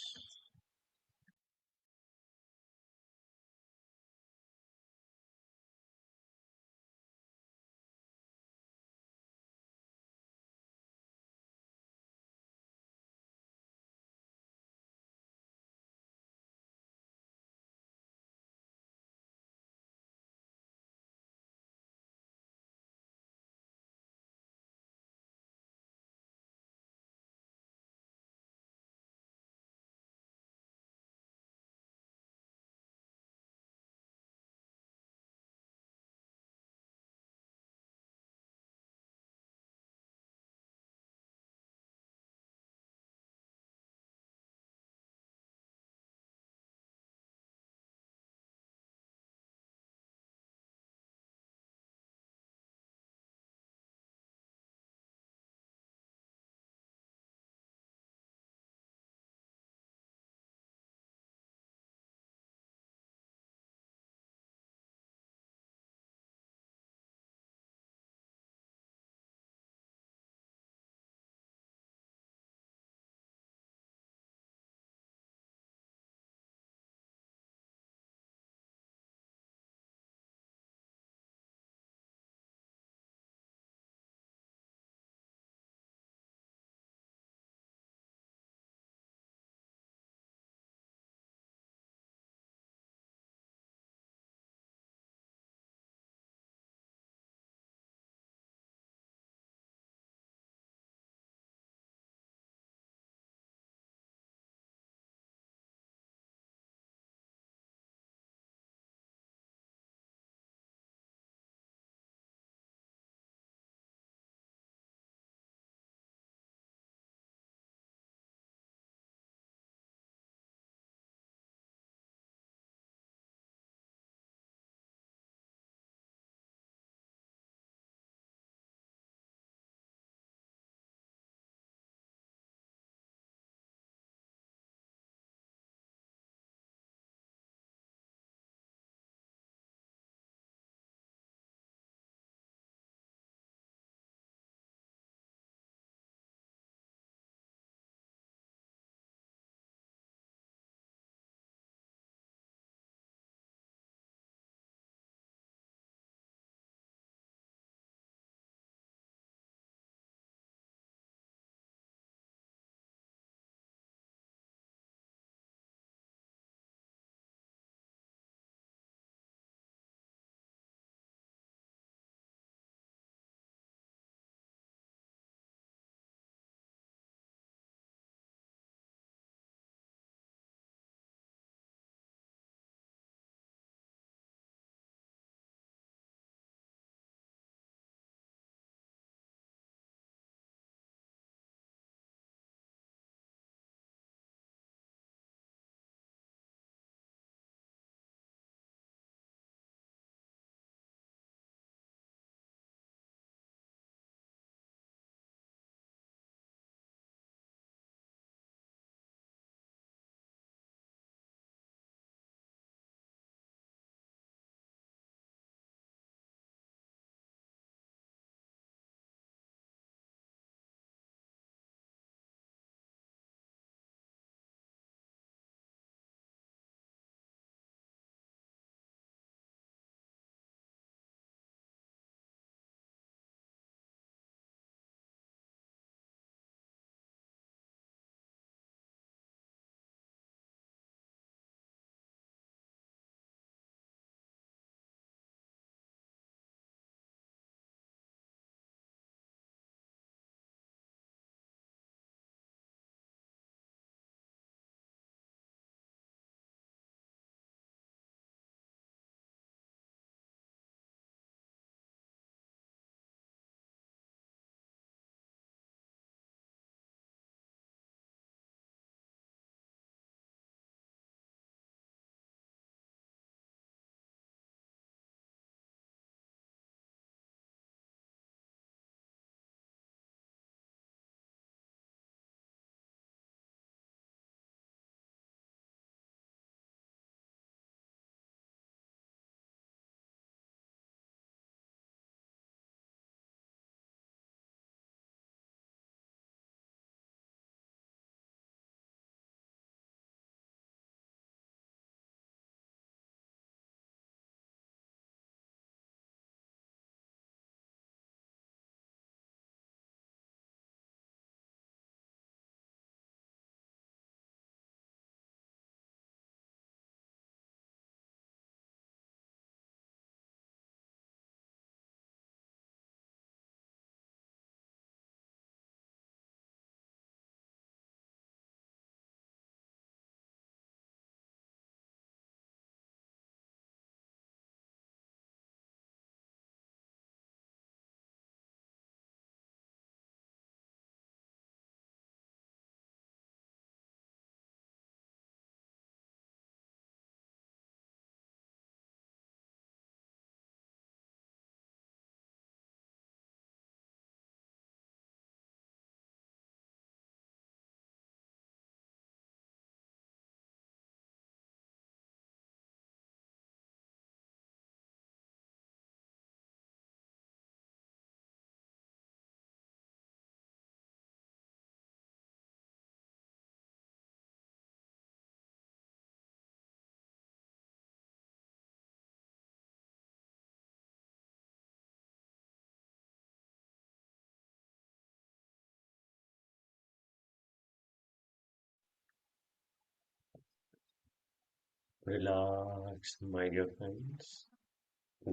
Relax, my dear friends.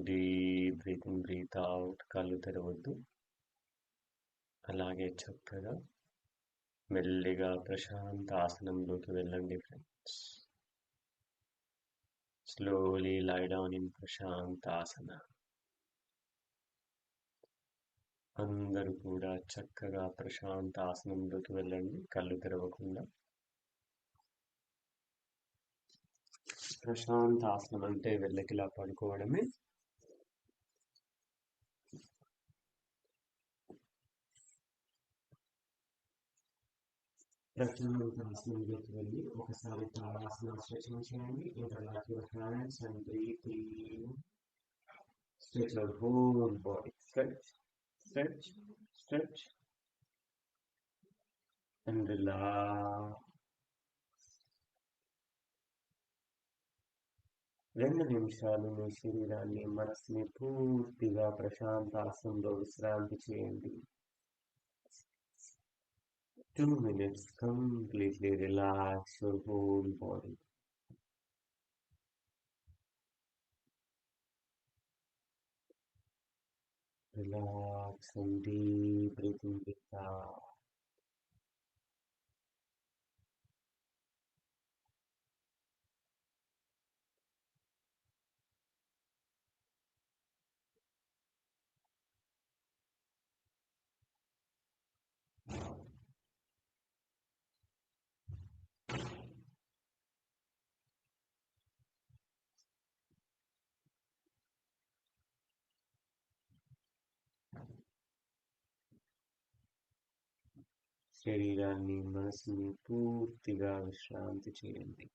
Deep breathe in, breathe out. కళ్ళు తెరవద్దు. అలాగే చక్కగా మెల్లిగా ప్రశాంత ఆసనంలోకి వెళ్ళండి friends. Slowly lie down in ప్రశాంతాసన. అందరూ కూడా చక్కగా ప్రశాంత ఆసనంలోకి వెళ్ళండి కళ్ళు తెరవకుండా. ప్రశాంత ఆసనం అంటే వెళ్ళకిలా పడుకోవడమే. ప్రశాంతాసనంలోకి వెళ్ళి ఒకసారి తాడాసనం స్ట్రెచింగ్ చేయండి. Interlock your hands and breathe in. Stretch your whole body. Stretch, stretch, stretch, and relax. 2 నిమిషాలు మీ శరీరాన్ని మనసుని పూర్తిగా ప్రశాంతాసనంలో విశ్రాంతి చేయండి. 2 minutes completely relax your whole body. Relax and deep breathing breathe out. శరీరాన్ని మనసుని పూర్తిగా విశ్రాంతి చేయండి.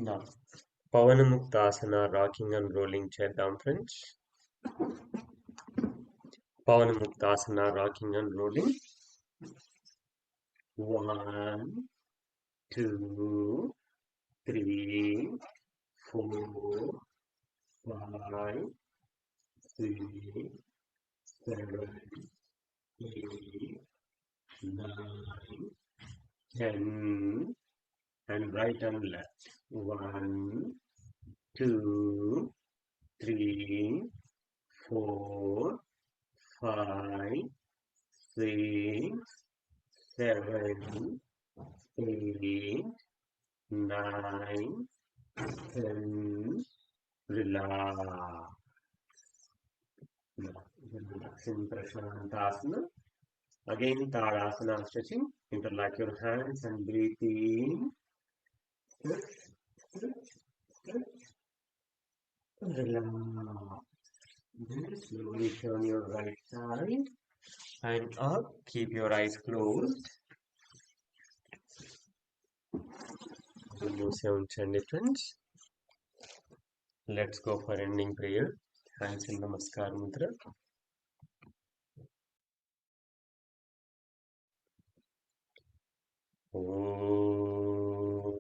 నా పవనముక్తాసన రాకింగ్ అండ్ రోలింగ్ చేద్దాం friends. Pavanamuktasana rocking and rolling. 1, 2, 3, 4, 5, 6, 7, 8, 9, 10, and right and left. 1, 2, 3, 4, 5, 6, 7, 8, 9, 10. Relax. Relaxing Prashantasana. Again, Tadasana stretching. Interlock your hands and breathe in. Stretch, stretch, stretch. Relax. Then slowly turn your right side and up. Keep your eyes closed. Remove unchanged friends. Let's go for ending prayer. Hands in Namaskar Mudra. Om.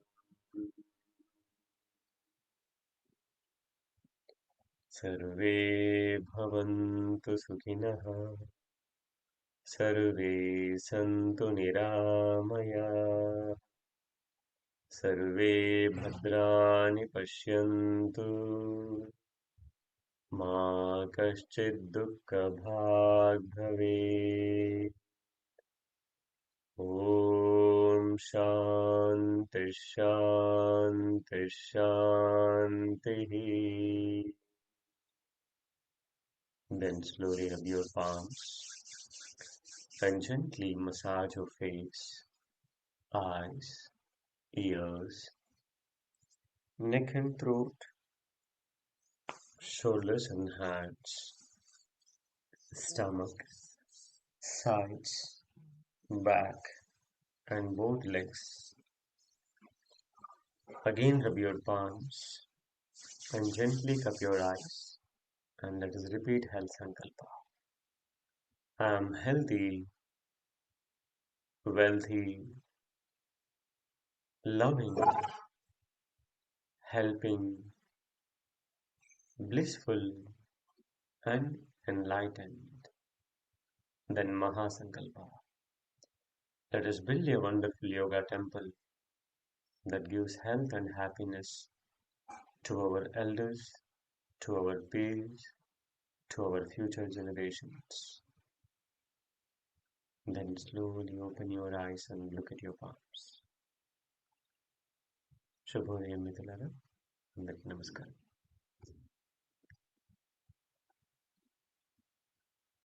Sarve bhavantu sukhinah. Sarve santu niramaya. Sarve bhadrani pashyantu. Ma kaschid dukkha bhag bhavet. Om Shanti Shanti Shanti. Then slowly rub your palms and gently massage your face, eyes, ears, neck and throat, shoulders and hands, stomach, sides, back, and both legs. Again rub your palms and gently cup your eyes, and let us repeat Health Sankalpa. I am healthy, wealthy, loving, helping, blissful, and enlightened. Then Mahasankalpa. Let us build a wonderful yoga temple that gives health and happiness to our elders, to our peers, to our future generations. Then slowly open your eyes and look at your palms. శుభోదయం మిత్రులారా, అందరికీ నమస్కారం.